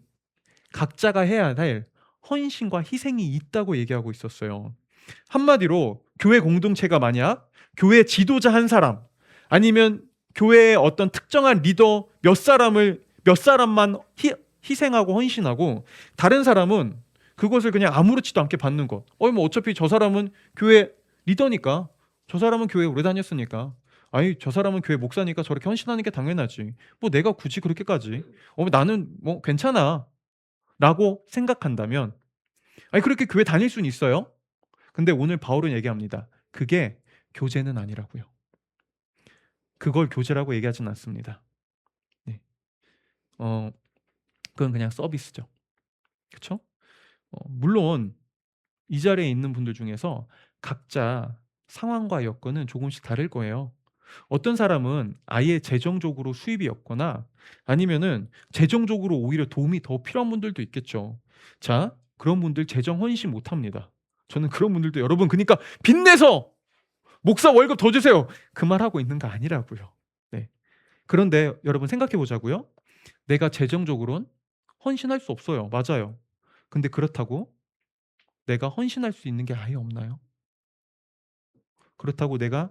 각자가 해야 할 헌신과 희생이 있다고 얘기하고 있었어요. 한마디로 교회 공동체가 만약 교회 지도자 한 사람 아니면 교회의 어떤 특정한 리더 몇 사람만 희생하고 헌신하고 다른 사람은 그것을 그냥 아무렇지도 않게 받는 것. 뭐 어차피 저 사람은 교회 리더니까 저 사람은 교회 오래 다녔으니까 아니 저 사람은 교회 목사니까 저렇게 헌신하는 게 당연하지. 뭐 내가 굳이 그렇게까지 나는 뭐 괜찮아 라고 생각한다면 아니 그렇게 교회 다닐 수는 있어요. 근데 오늘 바울은 얘기합니다. 그게 교제는 아니라고요. 그걸 교제라고 얘기하진 않습니다. 네. 그건 그냥 서비스죠. 그렇죠? 물론 이 자리에 있는 분들 중에서 각자 상황과 여건은 조금씩 다를 거예요. 어떤 사람은 아예 재정적으로 수입이 없거나 아니면은 재정적으로 오히려 도움이 더 필요한 분들도 있겠죠. 자, 그런 분들 재정 헌신 못 합니다. 저는 그런 분들도 여러분 그러니까 빚내서 목사 월급 더 주세요. 그 말하고 있는 거 아니라고요. 네. 그런데 여러분 생각해 보자고요. 내가 재정적으론 헌신할 수 없어요. 맞아요. 근데 그렇다고 내가 헌신할 수 있는 게 아예 없나요? 그렇다고 내가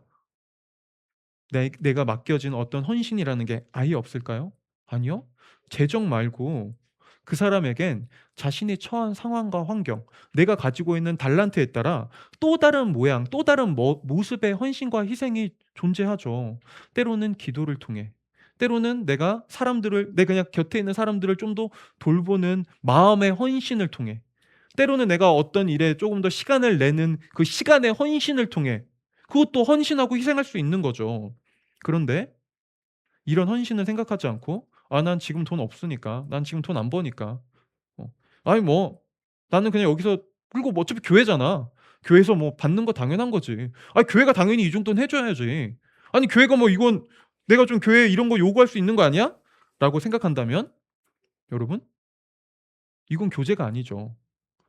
맡겨진 어떤 헌신이라는 게 아예 없을까요? 아니요. 재정 말고 그 사람에겐 자신이 처한 상황과 환경, 내가 가지고 있는 달란트에 따라 또 다른 모양, 또 다른 모습의 헌신과 희생이 존재하죠. 때로는 기도를 통해, 때로는 내 그냥 곁에 있는 사람들을 좀 더 돌보는 마음의 헌신을 통해, 때로는 내가 어떤 일에 조금 더 시간을 내는 그 시간의 헌신을 통해 그것도 헌신하고 희생할 수 있는 거죠. 그런데 이런 헌신을 생각하지 않고 '아 난 지금 돈 없으니까. 난 지금 돈 안 버니까. 어 아니 뭐 나는 그냥 여기서 그리고 뭐 어차피 교회잖아. 교회에서 뭐 받는 거 당연한 거지. 아니 교회가 당연히 이 정도는 해 줘야지. 아니 교회가 뭐 이건 내가 좀 교회에 이런 거 요구할 수 있는 거 아니야?' 라고 생각한다면 여러분 이건 교제가 아니죠.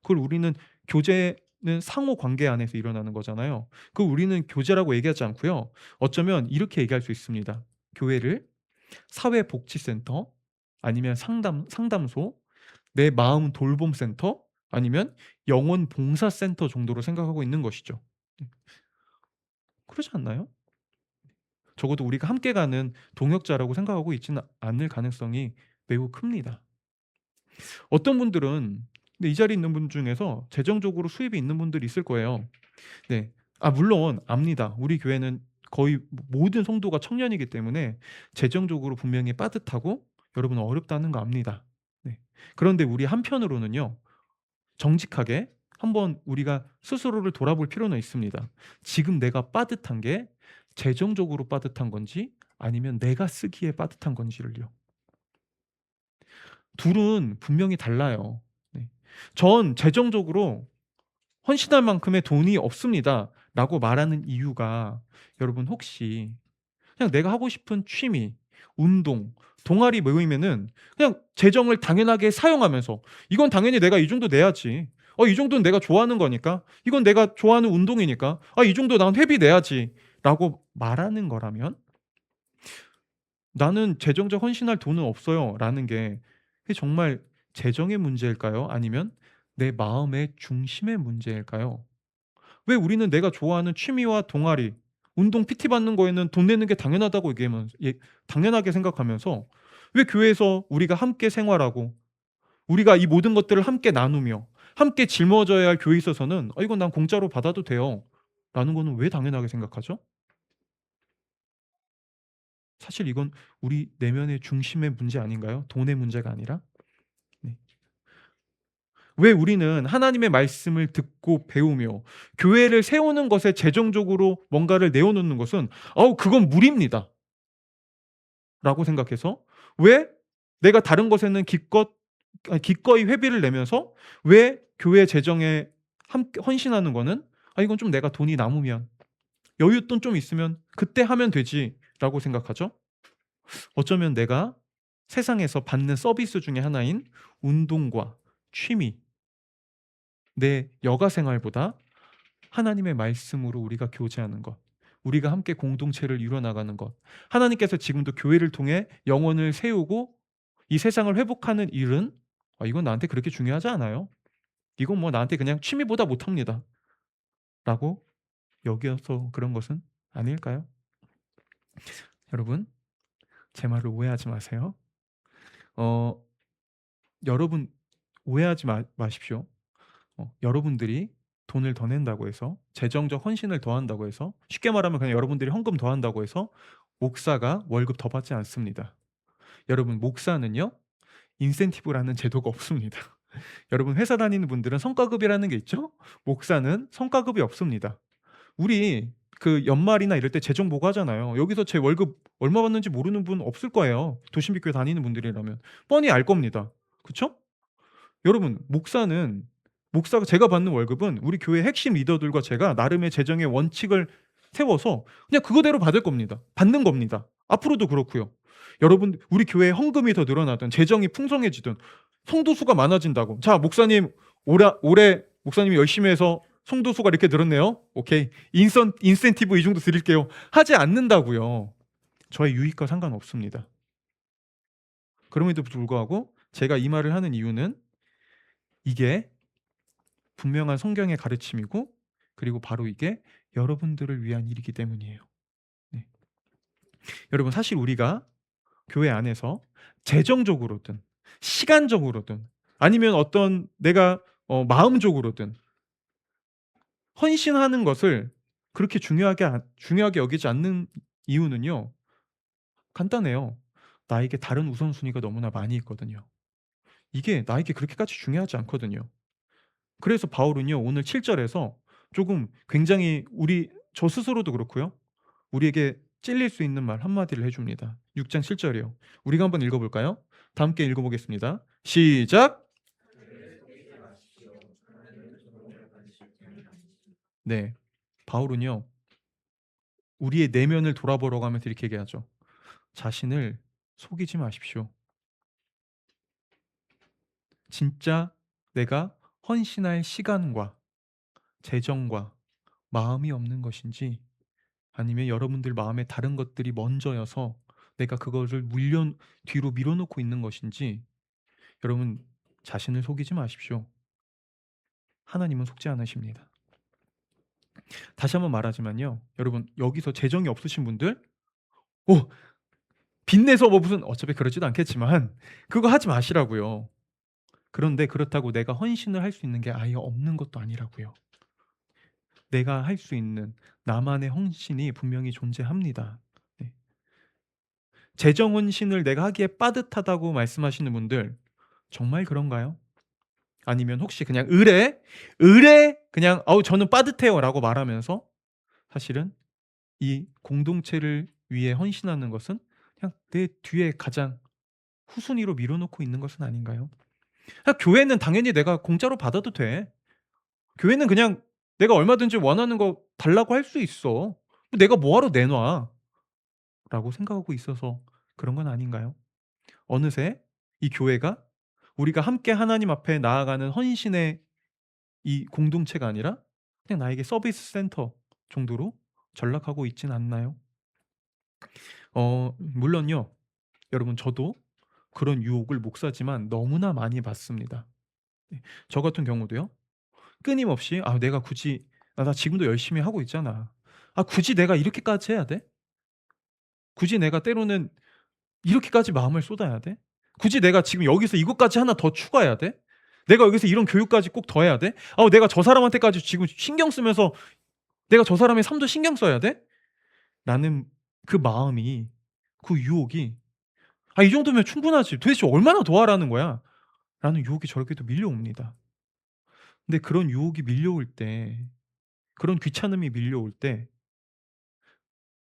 그걸 우리는 교제는 상호 관계 안에서 일어나는 거잖아요. 그걸 우리는 교제라고 얘기하지 않고요. 어쩌면 이렇게 얘기할 수 있습니다. 교회를 사회복지센터 아니면 상담소, 내 마음 돌봄센터 아니면 영혼 봉사센터 정도로 생각하고 있는 것이죠. 네. 그러지 않나요? 적어도 우리가 함께 가는 동역자라고 생각하고 있지는 않을 가능성이 매우 큽니다. 어떤 분들은 근데 이 자리에 있는 분 중에서 재정적으로 수입이 있는 분들이 있을 거예요. 네. 물론 압니다. 우리 교회는 거의 모든 성도가 청년이기 때문에 재정적으로 분명히 빠듯하고 여러분 어렵다는 거 압니다. 네. 그런데 우리 한편으로는요. 정직하게 한번 우리가 스스로를 돌아볼 필요는 있습니다. 지금 내가 빠듯한 게 재정적으로 빠듯한 건지 아니면 내가 쓰기에 빠듯한 건지를요. 둘은 분명히 달라요. 네. 전 재정적으로 헌신할 만큼의 돈이 없습니다라고 말하는 이유가 여러분 혹시 그냥 내가 하고 싶은 취미, 운동, 동아리 모이면은 그냥 재정을 당연하게 사용하면서 '이건 당연히 내가 이 정도 내야지. 이 정도는 내가 좋아하는 거니까. 이건 내가 좋아하는 운동이니까. 이 정도 난 회비 내야지.'라고 말하는 거라면 '나는 재정적 헌신할 돈은 없어요.'라는 게 그게 정말 재정의 문제일까요? 아니면 내 마음의 중심의 문제일까요? 왜 우리는 내가 좋아하는 취미와 동아리, 운동 PT 받는 거에는 돈 내는 게 당연하다고 당연하게 생각하면서 왜 교회에서 우리가 함께 생활하고 우리가 이 모든 것들을 함께 나누며 함께 짊어져야 할 교회에 있어서는 이건 난 공짜로 받아도 돼요.'라는 거는 왜 당연하게 생각하죠? 사실 이건 우리 내면의 중심의 문제 아닌가요? 돈의 문제가 아니라? 네. 왜 우리는 하나님의 말씀을 듣고 배우며 교회를 세우는 것에 재정적으로 뭔가를 내어 놓는 것은 그건 무리입니다.'라고 생각해서 왜 내가 다른 것에는 기꺼이 회비를 내면서 왜 교회 재정에 함께 헌신하는 거는 '이건 좀 내가 돈이 남으면 여윳돈 좀 있으면 그때 하면 되지.'라고 생각하죠? 어쩌면 내가 세상에서 받는 서비스 중에 하나인 운동과 취미, 내 여가 생활보다 하나님의 말씀으로 우리가 교제하는 것, 우리가 함께 공동체를 이뤄 나가는 것, 하나님께서 지금도 교회를 통해 영혼을 세우고 이 세상을 회복하는 일은 이건 나한테 그렇게 중요하지 않아요. 이건 뭐 나한테 그냥 취미보다 못합니다. 라고 여겨서 그런 것은 아닐까요? 여러분, 제 말을 오해하지 마세요. 어, 여러분, 오해하지 마십시오. 여러분들이 돈을 더 낸다고 해서 재정적 헌신을 더한다고 해서 쉽게 말하면 그냥 여러분들이 헌금 더한다고 해서 목사가 월급 더 받지 않습니다. 여러분 목사는요. 인센티브라는 제도가 없습니다. 여러분 회사 다니는 분들은 성과급이라는 게 있죠? 목사는 성과급이 없습니다. 우리 그 연말이나 이럴 때 재정 보고하잖아요. 여기서 제 월급 얼마 받는지 모르는 분 없을 거예요. 도심비교회 다니는 분들이라면. 뻔히 알 겁니다. 그쵸? 여러분 목사가 제가 받는 월급은 우리 교회 핵심 리더들과 제가 나름의 재정의 원칙을 세워서 그냥 그거대로 받을 겁니다. 받는 겁니다. 앞으로도 그렇고요. 여러분 우리 교회에 헌금이 더 늘어나든 재정이 풍성해지든 성도 수가 많아진다고. 자 목사님 올해 목사님이 열심히 해서 송도수가 이렇게 늘었네요. 오케이. 인센티브 이 정도 드릴게요. 하지 않는다고요. 저의 유익과 상관없습니다. 그럼에도 불구하고 제가 이 말을 하는 이유는 이게 분명한 성경의 가르침이고, 그리고 바로 이게 여러분들을 위한 일이기 때문이에요. 네. 여러분, 사실 우리가 교회 안에서 재정적으로든 시간적으로든 아니면 어떤 내가 마음적으로든 헌신하는 것을 그렇게 중요하게 여기지 않는 이유는요, 간단해요. 나에게 다른 우선순위가 너무나 많이 있거든요. 이게 나에게 그렇게까지 중요하지 않거든요. 그래서 바울은요, 오늘 7절에서 조금 굉장히 저 스스로도 그렇고요, 우리에게 찔릴 수 있는 말 한마디를 해줍니다. 6장 7절이요. 우리가 한번 읽어볼까요? 다 함께 읽어보겠습니다. 시작! 네, 바울은요, 우리의 내면을 돌아보라고 하면서 이렇게 얘기하죠. 자신을 속이지 마십시오. 진짜 내가 헌신할 시간과 재정과 마음이 없는 것인지, 아니면 여러분들 마음에 다른 것들이 먼저여서 내가 그것을 뒤로 밀어놓고 있는 것인지, 여러분 자신을 속이지 마십시오. 하나님은 속지 않으십니다. 다시 한번 말하지만요, 여러분 여기서 재정이 없으신 분들, 빚내서 무슨, 어차피 그러지도 않겠지만 그거 하지 마시라고요. 그런데 그렇다고 내가 헌신을 할 수 있는 게 아예 없는 것도 아니라고요. 내가 할 수 있는 나만의 헌신이 분명히 존재합니다. 네. 재정 헌신을 내가 하기에 빠듯하다고 말씀하시는 분들, 정말 그런가요? 아니면 혹시 그냥 의뢰 그냥 저는 빠듯해요라고 말하면서 사실은 이 공동체를 위해 헌신하는 것은 그냥 내 뒤에 가장 후순위로 밀어놓고 있는 것은 아닌가요? 교회는 당연히 내가 공짜로 받아도 돼. 교회는 그냥 내가 얼마든지 원하는 거 달라고 할 수 있어. 내가 뭐하러 내놔? 라고 생각하고 있어서 그런 건 아닌가요? 어느새 이 교회가 우리가 함께 하나님 앞에 나아가는 헌신의 이 공동체가 아니라 그냥 나에게 서비스 센터 정도로 전락하고 있진 않나요? 물론요, 여러분 저도 그런 유혹을 목사지만 너무나 많이 받습니다. 네. 저 같은 경우도요, 끊임없이 내가 굳이 나 지금도 열심히 하고 있잖아. 굳이 내가 이렇게까지 해야 돼? 굳이 내가 때로는 이렇게까지 마음을 쏟아야 돼? 굳이 내가 지금 여기서 이것까지 하나 더 추가해야 돼? 내가 여기서 이런 교육까지 꼭 더 해야 돼? 내가 저 사람한테까지 지금 신경 쓰면서 내가 저 사람의 삶도 신경 써야 돼? 라는 그 마음이, 그 유혹이, 이 정도면 충분하지. 도대체 얼마나 더 하라는 거야? 라는 유혹이 저에게도 밀려옵니다. 근데 그런 유혹이 밀려올 때, 그런 귀찮음이 밀려올 때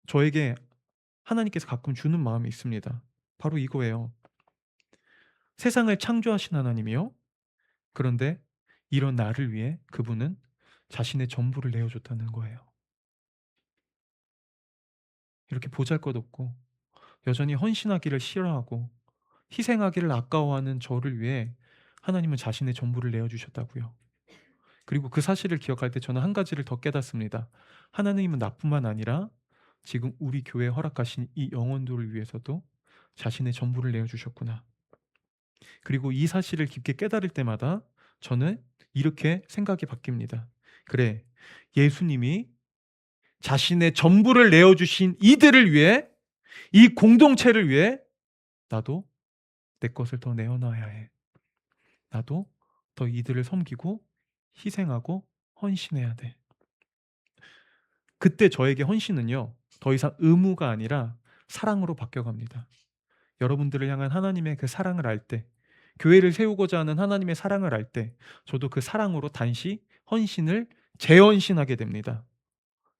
저에게 하나님께서 가끔 주는 마음이 있습니다. 바로 이거예요. 세상을 창조하신 하나님이요, 그런데 이런 나를 위해 그분은 자신의 전부를 내어줬다는 거예요. 이렇게 보잘것없고 여전히 헌신하기를 싫어하고 희생하기를 아까워하는 저를 위해 하나님은 자신의 전부를 내어주셨다고요. 그리고 그 사실을 기억할 때 저는 한 가지를 더 깨닫습니다. 하나님은 나뿐만 아니라 지금 우리 교회에 허락하신 이 영혼들을 위해서도 자신의 전부를 내어주셨구나. 그리고 이 사실을 깊게 깨달을 때마다 저는 이렇게 생각이 바뀝니다. 그래, 예수님이 자신의 전부를 내어주신 이들을 위해, 이 공동체를 위해 나도 내 것을 더 내어놔야 해. 나도 더 이들을 섬기고 희생하고 헌신해야 돼. 그때 저에게 헌신은요, 더 이상 의무가 아니라 사랑으로 바뀌어갑니다. 여러분들을 향한 하나님의 그 사랑을 알 때, 교회를 세우고자 하는 하나님의 사랑을 알 때, 저도 그 사랑으로 단시 헌신을 재헌신하게 됩니다.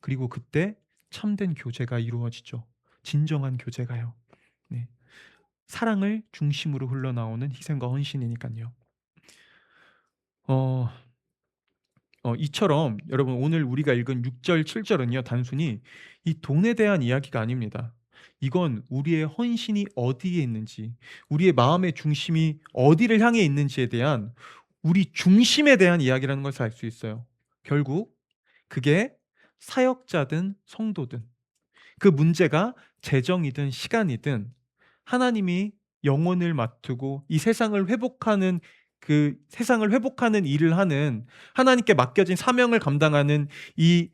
그리고 그때 참된 교제가 이루어지죠. 진정한 교제가요. 네. 사랑을 중심으로 흘러나오는 희생과 헌신이니까요. 이처럼 여러분 오늘 우리가 읽은 6절, 7절은요, 단순히 이 돈에 대한 이야기가 아닙니다. 이건 우리의 헌신이 어디에 있는지, 우리의 마음의 중심이 어디를 향해 있는지에 대한 우리 중심에 대한 이야기라는 것을 알 수 있어요. 결국 그게 사역자든 성도든 그 문제가 재정이든 시간이든 하나님이 영혼을 맡기고 이 세상을 회복하는 일을 하는 하나님께 맡겨진 사명을 감당하는 이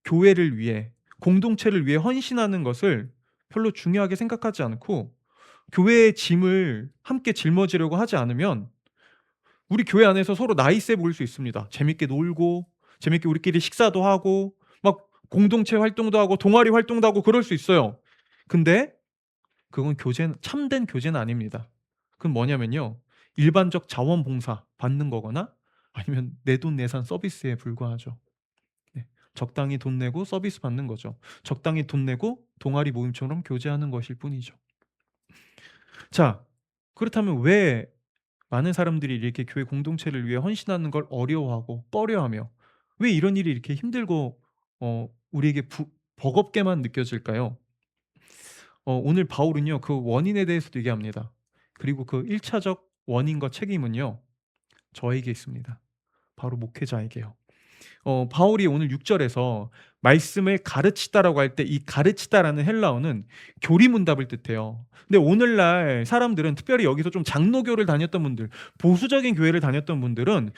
교회를 위해 공동체를 위해 헌신하는 것을 별로 중요하게 생각하지 않고 교회의 짐을 함께 짊어지려고 하지 않으면 우리 교회 안에서 서로 나이세 보일 수 있습니다. 재밌게 놀고 재밌게 우리끼리 식사도 하고 막 공동체 활동도 하고 동아리 활동도 하고 그럴 수 있어요. 근데 그건 참된 교제는 아닙니다. 그건 뭐냐면요. 일반적 자원봉사 받는 거거나 아니면 내돈내산 서비스에 불과하죠. 네. 적당히 돈 내고 서비스 받는 거죠. 적당히 돈 내고 동아리 모임처럼 교제하는 것일 뿐이죠. 자, 그렇다면 왜 많은 사람들이 이렇게 교회 공동체를 위해 헌신하는 걸 어려워하고 꺼려하며 왜 이런 일이 이렇게 힘들고 우리에게 버겁게만 느껴질까요? 오늘 바울은요. 그 원인에 대해서도 얘기합니다. 그리고 그 1차적 원인과 책임은요. 저에게 있습니다. 바로 목회자에게요. 바울이 오늘 6 절에서 말씀을 가르치다라고 할 때 이 가르치다라는 헬라어는 교리문답을 뜻해요. 근데 오늘날 사람들은 특별히 여기서 좀 장로교를 다녔던 분들, 보수적인 교회를 다녔던 분들은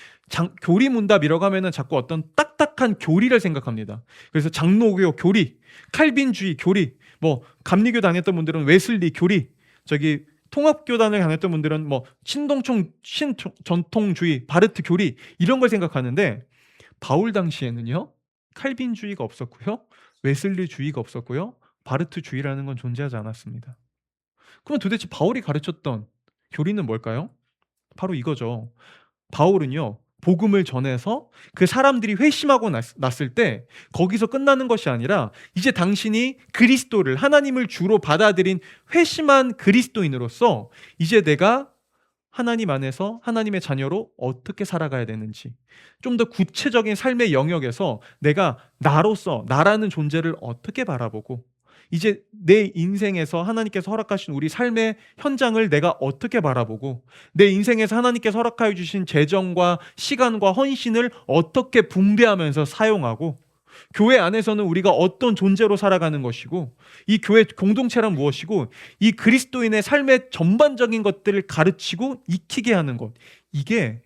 교리문답이라고 하면은 자꾸 어떤 딱딱한 교리를 생각합니다. 그래서 장로교 교리, 칼빈주의 교리, 뭐 감리교 다녔던 분들은 웨슬리 교리, 저기 통합교단을 다녔던 분들은 뭐 신전통주의, 바르트 교리 이런 걸 생각하는데 바울 당시에는요. 칼빈주의가 없었고요. 웨슬리주의가 없었고요. 바르트주의라는 건 존재하지 않았습니다. 그럼 도대체 바울이 가르쳤던 교리는 뭘까요? 바로 이거죠. 바울은요. 복음을 전해서 그 사람들이 회심하고 났을 때 거기서 끝나는 것이 아니라 이제 당신이 그리스도를 하나님을 주로 받아들인 회심한 그리스도인으로서 이제 내가 하나님 안에서 하나님의 자녀로 어떻게 살아가야 되는지 좀 더 구체적인 삶의 영역에서 내가 나라는 존재를 어떻게 바라보고 이제 내 인생에서 하나님께서 허락하신 우리 삶의 현장을 내가 어떻게 바라보고 내 인생에서 하나님께서 허락하여 주신 재정과 시간과 헌신을 어떻게 분배하면서 사용하고 교회 안에서는 우리가 어떤 존재로 살아가는 것이고 이 교회 공동체란 무엇이고 이 그리스도인의 삶의 전반적인 것들을 가르치고 익히게 하는 것 이게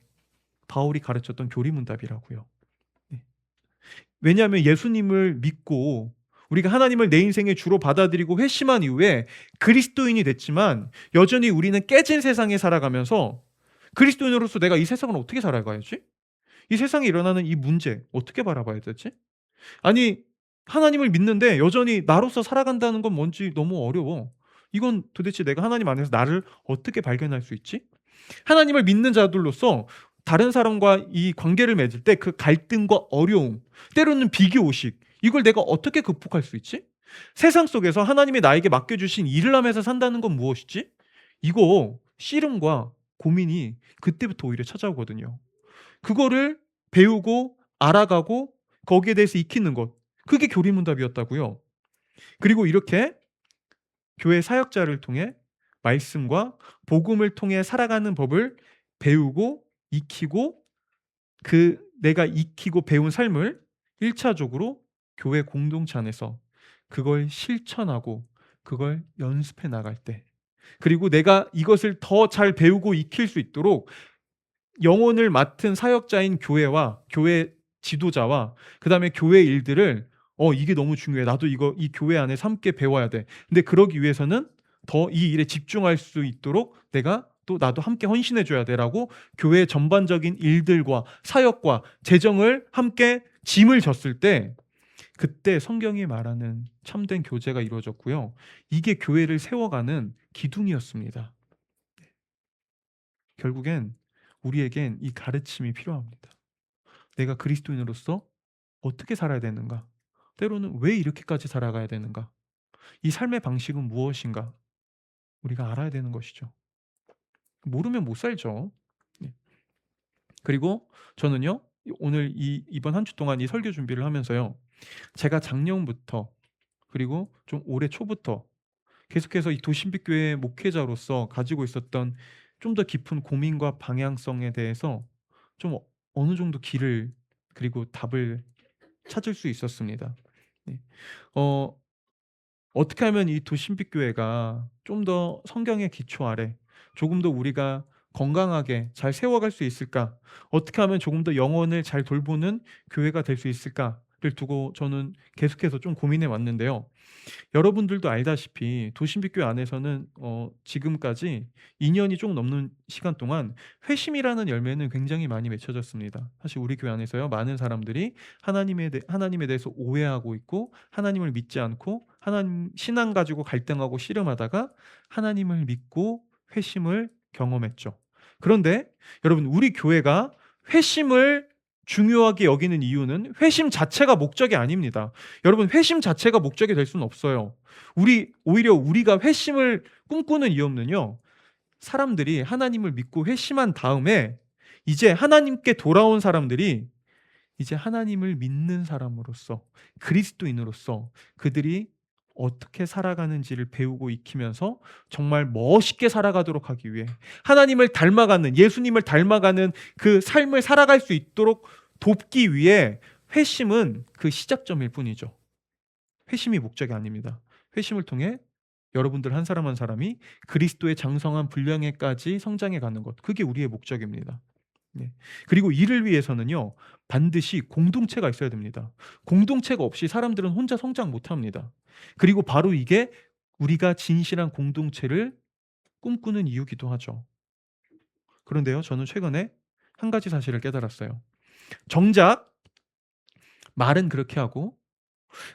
바울이 가르쳤던 교리문답이라고요. 네. 왜냐하면 예수님을 믿고 우리가 하나님을 내 인생의 주로 받아들이고 회심한 이후에 그리스도인이 됐지만 여전히 우리는 깨진 세상에 살아가면서 그리스도인으로서 내가 이 세상을 어떻게 살아가야지? 이 세상에 일어나는 이 문제 어떻게 바라봐야 되지? 아니 하나님을 믿는데 여전히 나로서 살아간다는 건 뭔지 너무 어려워. 이건 도대체 내가 하나님 안에서 나를 어떻게 발견할 수 있지? 하나님을 믿는 자들로서 다른 사람과 이 관계를 맺을 때 그 갈등과 어려움, 때로는 비교의식 이걸 내가 어떻게 극복할 수 있지? 세상 속에서 하나님이 나에게 맡겨주신 일을 하면서 산다는 건 무엇이지? 이거 씨름과 고민이 그때부터 오히려 찾아오거든요. 그거를 배우고 알아가고 거기에 대해서 익히는 것. 그게 교리문답이었다고요. 그리고 이렇게 교회 사역자를 통해 말씀과 복음을 통해 살아가는 법을 배우고 익히고 내가 익히고 배운 삶을 1차적으로 교회 공동체 안에서 그걸 실천하고 그걸 연습해 나갈 때 그리고 내가 이것을 더 잘 배우고 익힐 수 있도록 영혼을 맡은 사역자인 교회와 교회 지도자와 그다음에 교회 일들을 이게 너무 중요해. 나도 이 교회 안에서 함께 배워야 돼. 근데 그러기 위해서는 더 이 일에 집중할 수 있도록 나도 함께 헌신해 줘야 돼라고 교회의 전반적인 일들과 사역과 재정을 함께 짐을 졌을 때 그때 성경이 말하는 참된 교제가 이루어졌고요. 이게 교회를 세워가는 기둥이었습니다. 결국엔 우리에겐 이 가르침이 필요합니다. 내가 그리스도인으로서 어떻게 살아야 되는가? 때로는 왜 이렇게까지 살아가야 되는가? 이 삶의 방식은 무엇인가? 우리가 알아야 되는 것이죠. 모르면 못 살죠. 네. 그리고 저는요. 오늘 이번 한 주 동안 이 설교 준비를 하면서요. 제가 작년부터 그리고 좀 올해 초부터 계속해서 이 도신빛교회 목회자로서 가지고 있었던 좀 더 깊은 고민과 방향성에 대해서 좀 어느 정도 길을 그리고 답을 찾을 수 있었습니다. 네. 어 어떻게 하면 이 도심빛 교회가 좀 더 성경의 기초 아래 조금 더 우리가 건강하게 잘 세워갈 수 있을까? 어떻게 하면 조금 더 영혼을 잘 돌보는 교회가 될 수 있을까를 두고 저는 계속해서 좀 고민해 왔는데요. 여러분들도 알다시피 도심빛교회 안에서는 지금까지 2 년이 좀 넘는 시간 동안 회심이라는 열매는 굉장히 많이 맺혀졌습니다. 사실 우리 교회 안에서요. 많은 사람들이 하나님에 대해서 오해하고 있고 하나님을 믿지 않고 하나님 신앙 가지고 갈등하고 씨름하다가 하나님을 믿고 회심을 경험했죠. 그런데 여러분 우리 교회가 회심을 중요하게 여기는 이유는 회심 자체가 목적이 아닙니다. 여러분 회심 자체가 목적이 될 수는 없어요. 오히려 우리가 회심을 꿈꾸는 이유는요. 사람들이 하나님을 믿고 회심한 다음에 이제 하나님께 돌아온 사람들이 이제 하나님을 믿는 사람으로서 그리스도인으로서 그들이 어떻게 살아가는지를 배우고 익히면서 정말 멋있게 살아가도록 하기 위해 하나님을 닮아가는 예수님을 닮아가는 그 삶을 살아갈 수 있도록 돕기 위해 회심은 그 시작점일 뿐이죠. 회심이 목적이 아닙니다. 회심을 통해 여러분들 한 사람 한 사람이 그리스도의 장성한 분량에까지 성장해 가는 것. 그게 우리의 목적입니다. 네. 그리고 이를 위해서는요. 반드시 공동체가 있어야 됩니다. 공동체가 없이 사람들은 혼자 성장 못 합니다. 그리고 바로 이게 우리가 진실한 공동체를 꿈꾸는 이유기도 하죠. 그런데요. 저는 최근에 한 가지 사실을 깨달았어요. 정작 말은 그렇게 하고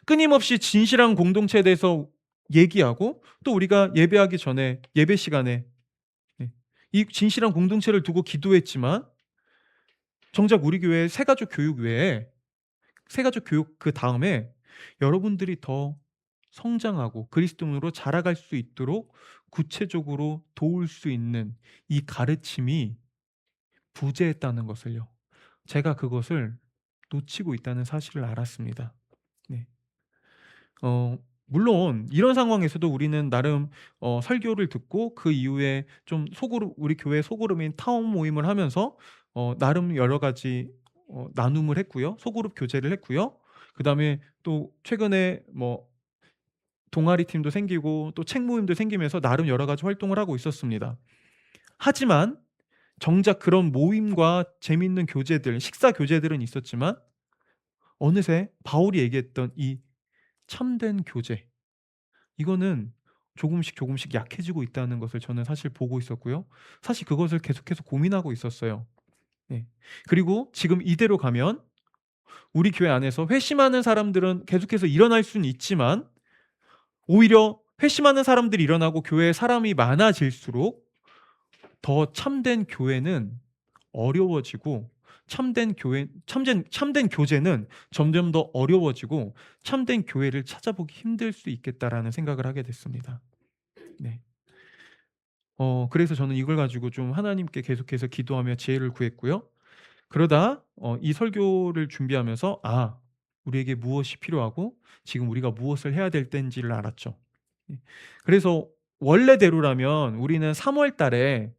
끊임없이 진실한 공동체에 대해서 얘기하고 또 우리가 예배하기 전에 예배 시간에 이 진실한 공동체를 두고 기도했지만 정작 우리 교회 새가족 교육 외에 새가족 교육 그다음에 여러분들이 더 성장하고 그리스도인으로 자라갈 수 있도록 구체적으로 도울 수 있는 이 가르침이 부재했다는 것을요. 제가 그것을 놓치고 있다는 사실을 알았습니다. 네. 물론 이런 상황에서도 우리는 나름 설교를 듣고 그 이후에 좀 소그룹 우리 교회 소그룹인 타운 모임을 하면서 나름 여러 가지 나눔을 했고요. 소그룹 교제를 했고요. 그다음에 또 최근에 뭐 동아리 팀도 생기고 또 책 모임도 생기면서 나름 여러 가지 활동을 하고 있었습니다. 하지만 정작 그런 모임과 재밌는 교제들, 식사 교제들은 있었지만 어느새 바울이 얘기했던 이 참된 교제 이거는 조금씩 약해지고 있다는 것을 저는 사실 보고 있었고요. 사실 그것을 계속해서 고민하고 있었어요. 네. 그리고 지금 이대로 가면 우리 교회 안에서 회심하는 사람들은 계속해서 일어날 수는 있지만 오히려 회심하는 사람들이 일어나고 교회에 사람이 많아질수록 더 참된 교회는 어려워지고 참된 교제는 점점 더 어려워지고 참된 교회를 찾아보기 힘들 수 있겠다라는 생각을 하게 됐습니다. 네. 그래서 저는 이걸 가지고 좀 하나님께 계속해서 기도하며 지혜를 구했고요. 그러다 이 설교를 준비하면서 우리에게 무엇이 필요하고 지금 우리가 무엇을 해야 될 때인지를 알았죠. 예. 그래서 원래대로라면 우리는 3월 달에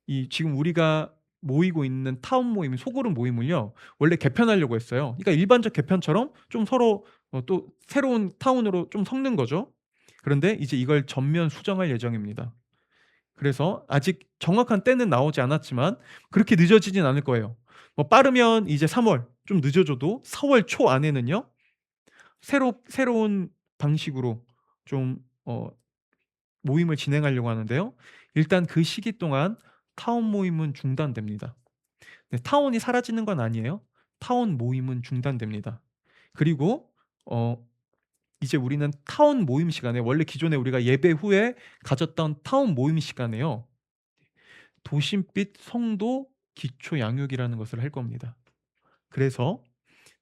이 지금 우리가 모이고 있는 타운 모임, 소그룹 모임을요. 원래 개편하려고 했어요. 그러니까 일반적 개편처럼 좀 서로 또 새로운 타운으로 좀 섞는 거죠. 그런데 이제 이걸 전면 수정할 예정입니다. 그래서 아직 정확한 때는 나오지 않았지만 그렇게 늦어지진 않을 거예요. 뭐 빠르면 이제 3월, 좀 늦어져도 4월 초 안에는요. 새로운 방식으로 좀 모임을 진행하려고 하는데요. 일단 그 시기 동안 타운 모임은 중단됩니다. 네, 타운이 사라지는 건 아니에요. 타운 모임은 중단됩니다. 그리고 이제 우리는 타운 모임 시간에 원래 기존에 우리가 예배 후에 가졌던 타운 모임 시간에요. 도심빛 성도 기초 양육이라는 것을 할 겁니다. 그래서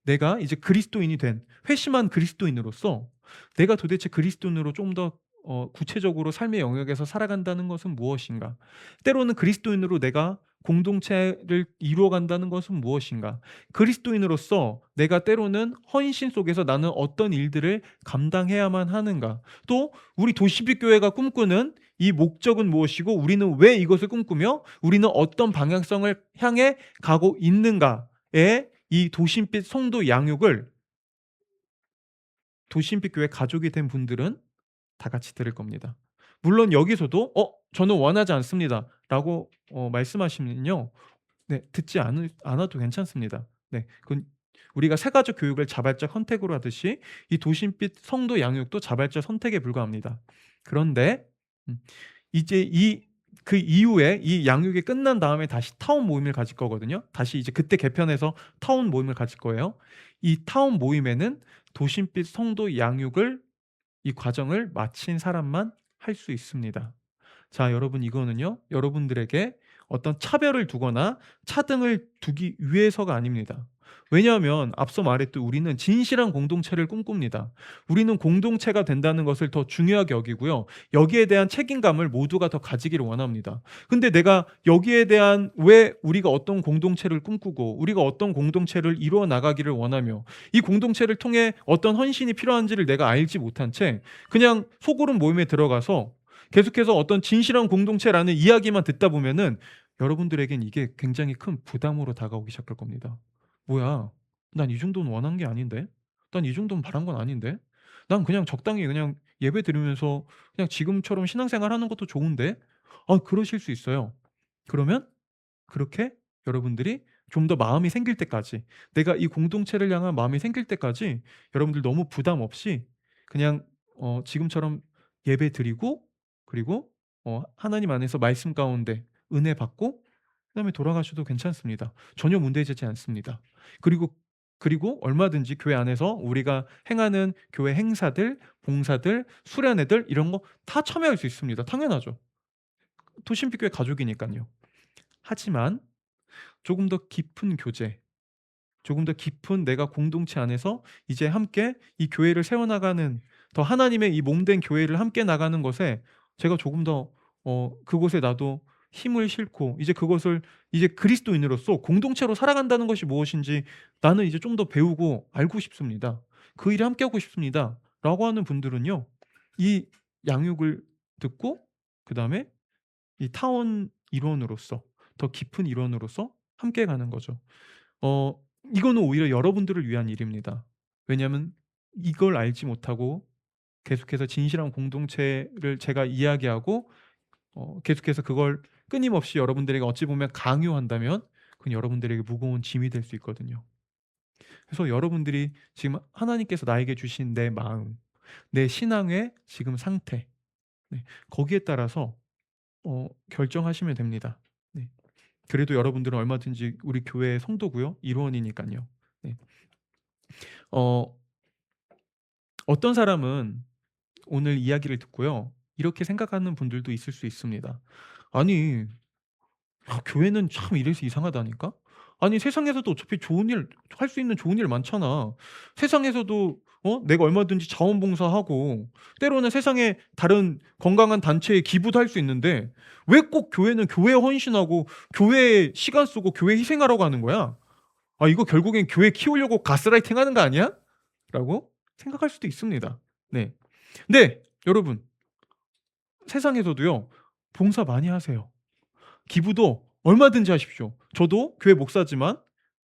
내가 이제 그리스도인이 된 회심한 그리스도인으로서 내가 도대체 그리스도인으로 좀 더 구체적으로 삶의 영역에서 살아간다는 것은 무엇인가? 때로는 그리스도인으로 내가 공동체를 이루어간다는 것은 무엇인가? 그리스도인으로서 내가 때로는 헌신 속에서 나는 어떤 일들을 감당해야만 하는가? 또 우리 도시빛 교회가 꿈꾸는 이 목적은 무엇이고 우리는 왜 이것을 꿈꾸며 우리는 어떤 방향성을 향해 가고 있는가에 이 도심빛 성도 양육을 도심빛 교회 가족이 된 분들은 다 같이 들을 겁니다. 물론 여기서도 저는 원하지 않습니다라고 말씀하시면요. 네, 듣지 않아도 괜찮습니다. 네. 그건 우리가 새가족 교육을 자발적 선택으로 하듯이 이 도심빛 성도 양육도 자발적 선택에 불과합니다. 그런데 이제 그 이후에 이 양육이 끝난 다음에 다시 타운 모임을 가질 거거든요. 다시 이제 그때 개편해서 타운 모임을 가질 거예요. 이 타운 모임에는 도심빛 성도 양육을 이 과정을 마친 사람만 할 수 있습니다. 자, 여러분 이거는요. 여러분들에게 어떤 차별을 두거나 차등을 두기 위해서가 아닙니다. 왜냐하면 앞서 말했듯 우리는 진실한 공동체를 꿈꿉니다. 우리는 공동체가 된다는 것을 더 중요하게 여기고요. 여기에 대한 책임감을 모두가 더 가지기를 원합니다. 근데 내가 여기에 대한 왜 우리가 어떤 공동체를 꿈꾸고 우리가 어떤 공동체를 이루어 나가기를 원하며 이 공동체를 통해 어떤 헌신이 필요한지를 내가 알지 못한 채 그냥 소그룹 모임에 들어가서 계속해서 어떤 진실한 공동체라는 이야기만 듣다 보면은 여러분들에겐 이게 굉장히 큰 부담으로 다가오기 시작할 겁니다. 뭐야? 난 이 정도는 원한 게 아닌데? 난 이 정도는 바란 건 아닌데? 난 그냥 적당히 그냥 예배 드리면서 그냥 지금처럼 신앙생활 하는 것도 좋은데? 그러실 수 있어요. 그러면 그렇게 여러분들이 좀 더 마음이 생길 때까지, 내가 이 공동체를 향한 마음이 생길 때까지 여러분들 너무 부담 없이 그냥 지금처럼 예배 드리고, 그리고 하나님 안에서 말씀 가운데 은혜 받고 그다음에 돌아가셔도 괜찮습니다. 전혀 문제되지 않습니다. 그리고 얼마든지 교회 안에서 우리가 행하는 교회 행사들, 봉사들, 수련회들 이런 거 다 참여할 수 있습니다. 당연하죠. 도심빛교회 가족이니까요. 하지만 조금 더 깊은 교제, 조금 더 깊은 내가 공동체 안에서 이제 함께 이 교회를 세워나가는, 더 하나님의 이 몸된 교회를 함께 나가는 것에 제가 조금 더 그곳에 나도 힘을 싣고 이제 그것을 이제 그리스도인으로서 공동체로 살아간다는 것이 무엇인지 나는 이제 좀 더 배우고 알고 싶습니다. 그 일에 함께하고 싶습니다.라고 하는 분들은요. 이 양육을 듣고 그다음에 이 타원 일원으로서, 더 깊은 일원으로서 함께 가는 거죠. 어 이거는 오히려 여러분들을 위한 일입니다. 왜냐하면 이걸 알지 못하고 계속해서 진실한 공동체를 제가 이야기하고 계속해서 그걸 끊임없이 여러분들에게 어찌 보면 강요한다면 그건 여러분들에게 무거운 짐이 될 수 있거든요. 그래서 여러분들이 지금 하나님께서 나에게 주신 내 마음, 내 신앙의 지금 상태, 네, 거기에 따라서 결정하시면 됩니다. 네. 그래도 여러분들은 얼마든지 우리 교회의 성도고요. 일원이니깐요. 네. 어 어떤 사람은 오늘 이야기를 듣고요. 이렇게 생각하는 분들도 있을 수 있습니다. 아니, 교회는 참 이래서 이상하다니까? 아니, 세상에서도 어차피 좋은 일 할 수 있는 좋은 일 많잖아. 세상에서도 내가 얼마든지 자원봉사하고 때로는 세상에 다른 건강한 단체에 기부도 할 수 있는데 왜 꼭 교회는 교회에 헌신하고 교회에 시간 쓰고 교회에 희생하라고 하는 거야? 이거 결국엔 교회 키우려고 가스라이팅 하는 거 아니야? 라고 생각할 수도 있습니다. 네. 근데 여러분, 세상에서도요. 봉사 많이 하세요. 기부도 얼마든지 하십시오. 저도 교회 목사지만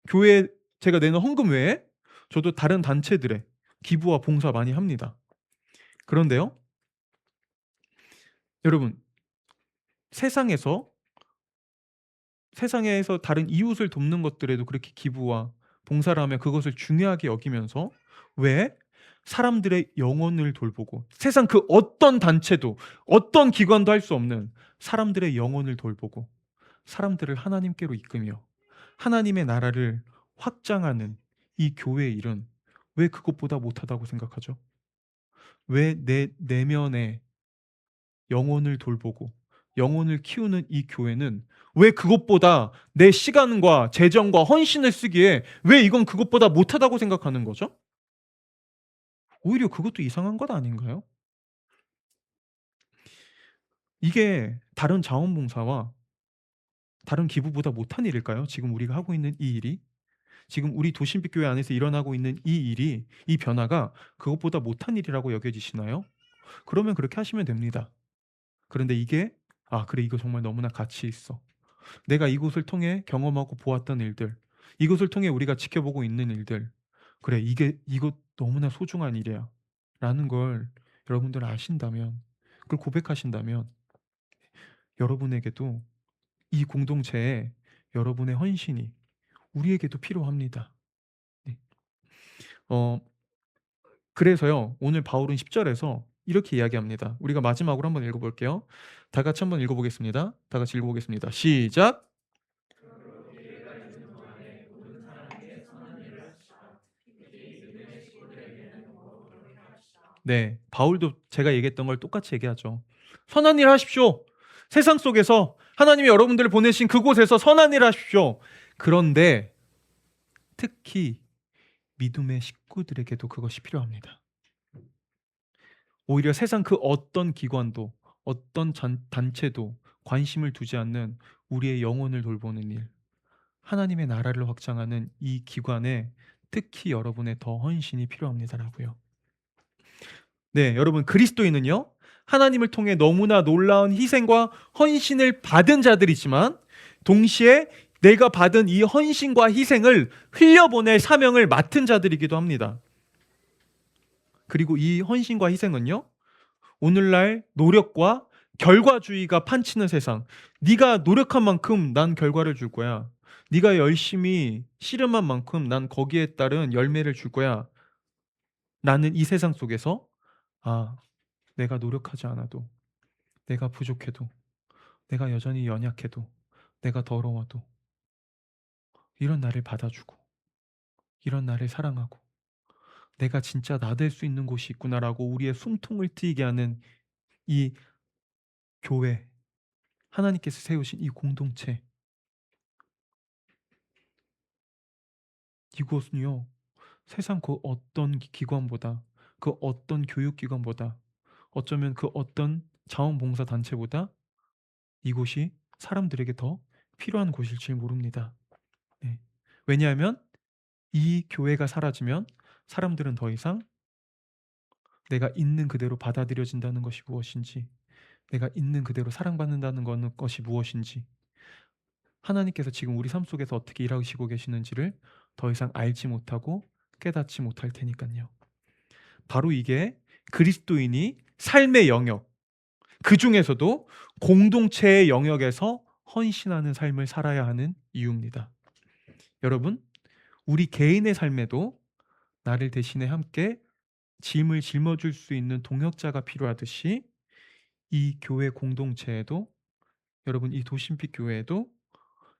교회에 제가 내는 헌금 외에 저도 다른 단체들에 기부와 봉사 많이 합니다. 그런데요. 여러분, 세상에서 다른 이웃을 돕는 것들에도 그렇게 기부와 봉사를 하면 그것을 중요하게 여기면서 왜 사람들의 영혼을 돌보고, 세상 그 어떤 단체도 어떤 기관도 할 수 없는 사람들의 영혼을 돌보고 사람들을 하나님께로 이끌며 하나님의 나라를 확장하는 이 교회의 일은 왜 그것보다 못하다고 생각하죠? 왜 내 내면의 영혼을 돌보고 영혼을 키우는 이 교회는 왜 그것보다 내 시간과 재정과 헌신을 쓰기에 왜 이건 그것보다 못하다고 생각하는 거죠? 오히려 그것도 이상한 것 아닌가요? 이게 다른 자원봉사와 다른 기부보다 못한 일일까요? 지금 우리가 하고 있는 이 일이? 지금 우리 도심빛 교회 안에서 일어나고 있는 이 일이, 이 변화가 그것보다 못한 일이라고 여겨지시나요? 그러면 그렇게 하시면 됩니다. 그런데 이게 그래, 이거 정말 너무나 가치 있어. 내가 이곳을 통해 경험하고 보았던 일들, 이것을 통해 우리가 지켜보고 있는 일들, '그래 이거 너무나 소중한 일이야.'라는 걸 여러분들 아신다면, 그걸 고백하신다면 여러분에게도 이 공동체에 여러분의 헌신이 우리에게도 필요합니다. 네. 어 그래서요. 오늘 바울은 10 절에서 이렇게 이야기합니다. 우리가 마지막으로 한번 읽어 볼게요. 다 같이 한번 읽어 보겠습니다. 다 같이 읽어 보겠습니다. 시작. 네. 바울도 제가 얘기했던 걸 똑같이 얘기하죠. "선한 일 하십시오. 세상 속에서 하나님이 여러분들을 보내신 그곳에서 선한 일 하십시오." 그런데 특히 믿음의 식구들에게도 그것이 필요합니다. 오히려 세상 그 어떤 기관도, 어떤 단체도 관심을 두지 않는 우리의 영혼을 돌보는 일, 하나님의 나라를 확장하는 이 기관에 특히 여러분의 더 헌신이 필요합니다라고요. 네, 여러분, 그리스도인은요, 하나님을 통해 너무나 놀라운 희생과 헌신을 받은 자들이지만 동시에 내가 받은 이 헌신과 희생을 흘려보낼 사명을 맡은 자들이기도 합니다. 그리고 이 헌신과 희생은요, 오늘날 노력과 결과주의가 판치는 세상, 네가 노력한 만큼 난 결과를 줄 거야. 네가 열심히 씨름한 만큼 난 거기에 따른 열매를 줄 거야. 나는 이 세상 속에서 아, 내가 노력하지 않아도, 내가 부족해도, 내가 여전히 연약해도, 내가 더러워도 이런 나를 받아주고, 이런 나를 사랑하고, 내가 진짜 나 될 수 있는 곳이 있구나라고 우리의 숨통을 트이게 하는 이 교회, 하나님께서 세우신 이 공동체, 이곳은요, 세상 그 어떤 기관보다, 그 어떤 교육기관보다, 어쩌면 그 어떤 자원봉사 단체보다 이곳이 사람들에게 더 필요한 곳일지 모릅니다. 네. 왜냐하면 이 교회가 사라지면 사람들은 더 이상 내가 있는 그대로 받아들여진다는 것이 무엇인지, 내가 있는 그대로 사랑받는다는 것이 무엇인지, 하나님께서 지금 우리 삶 속에서 어떻게 일하시고 계시는지를 더 이상 알지 못하고 깨닫지 못할 테니까요. 바로 이게 그리스도인이 삶의 영역, 그중에서도 공동체의 영역에서 헌신하는 삶을 살아야 하는 이유입니다. 여러분, 우리 개인의 삶에도 나를 대신해 함께 짐을 짊어줄 수 있는 동역자가 필요하듯이 이 교회 공동체에도, 여러분, 이 도심빛 교회에도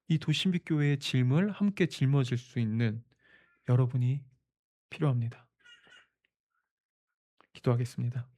이 도심빛 교회의 짐을 함께 짊어질 수 있는 여러분이 필요합니다. 기도하겠습니다.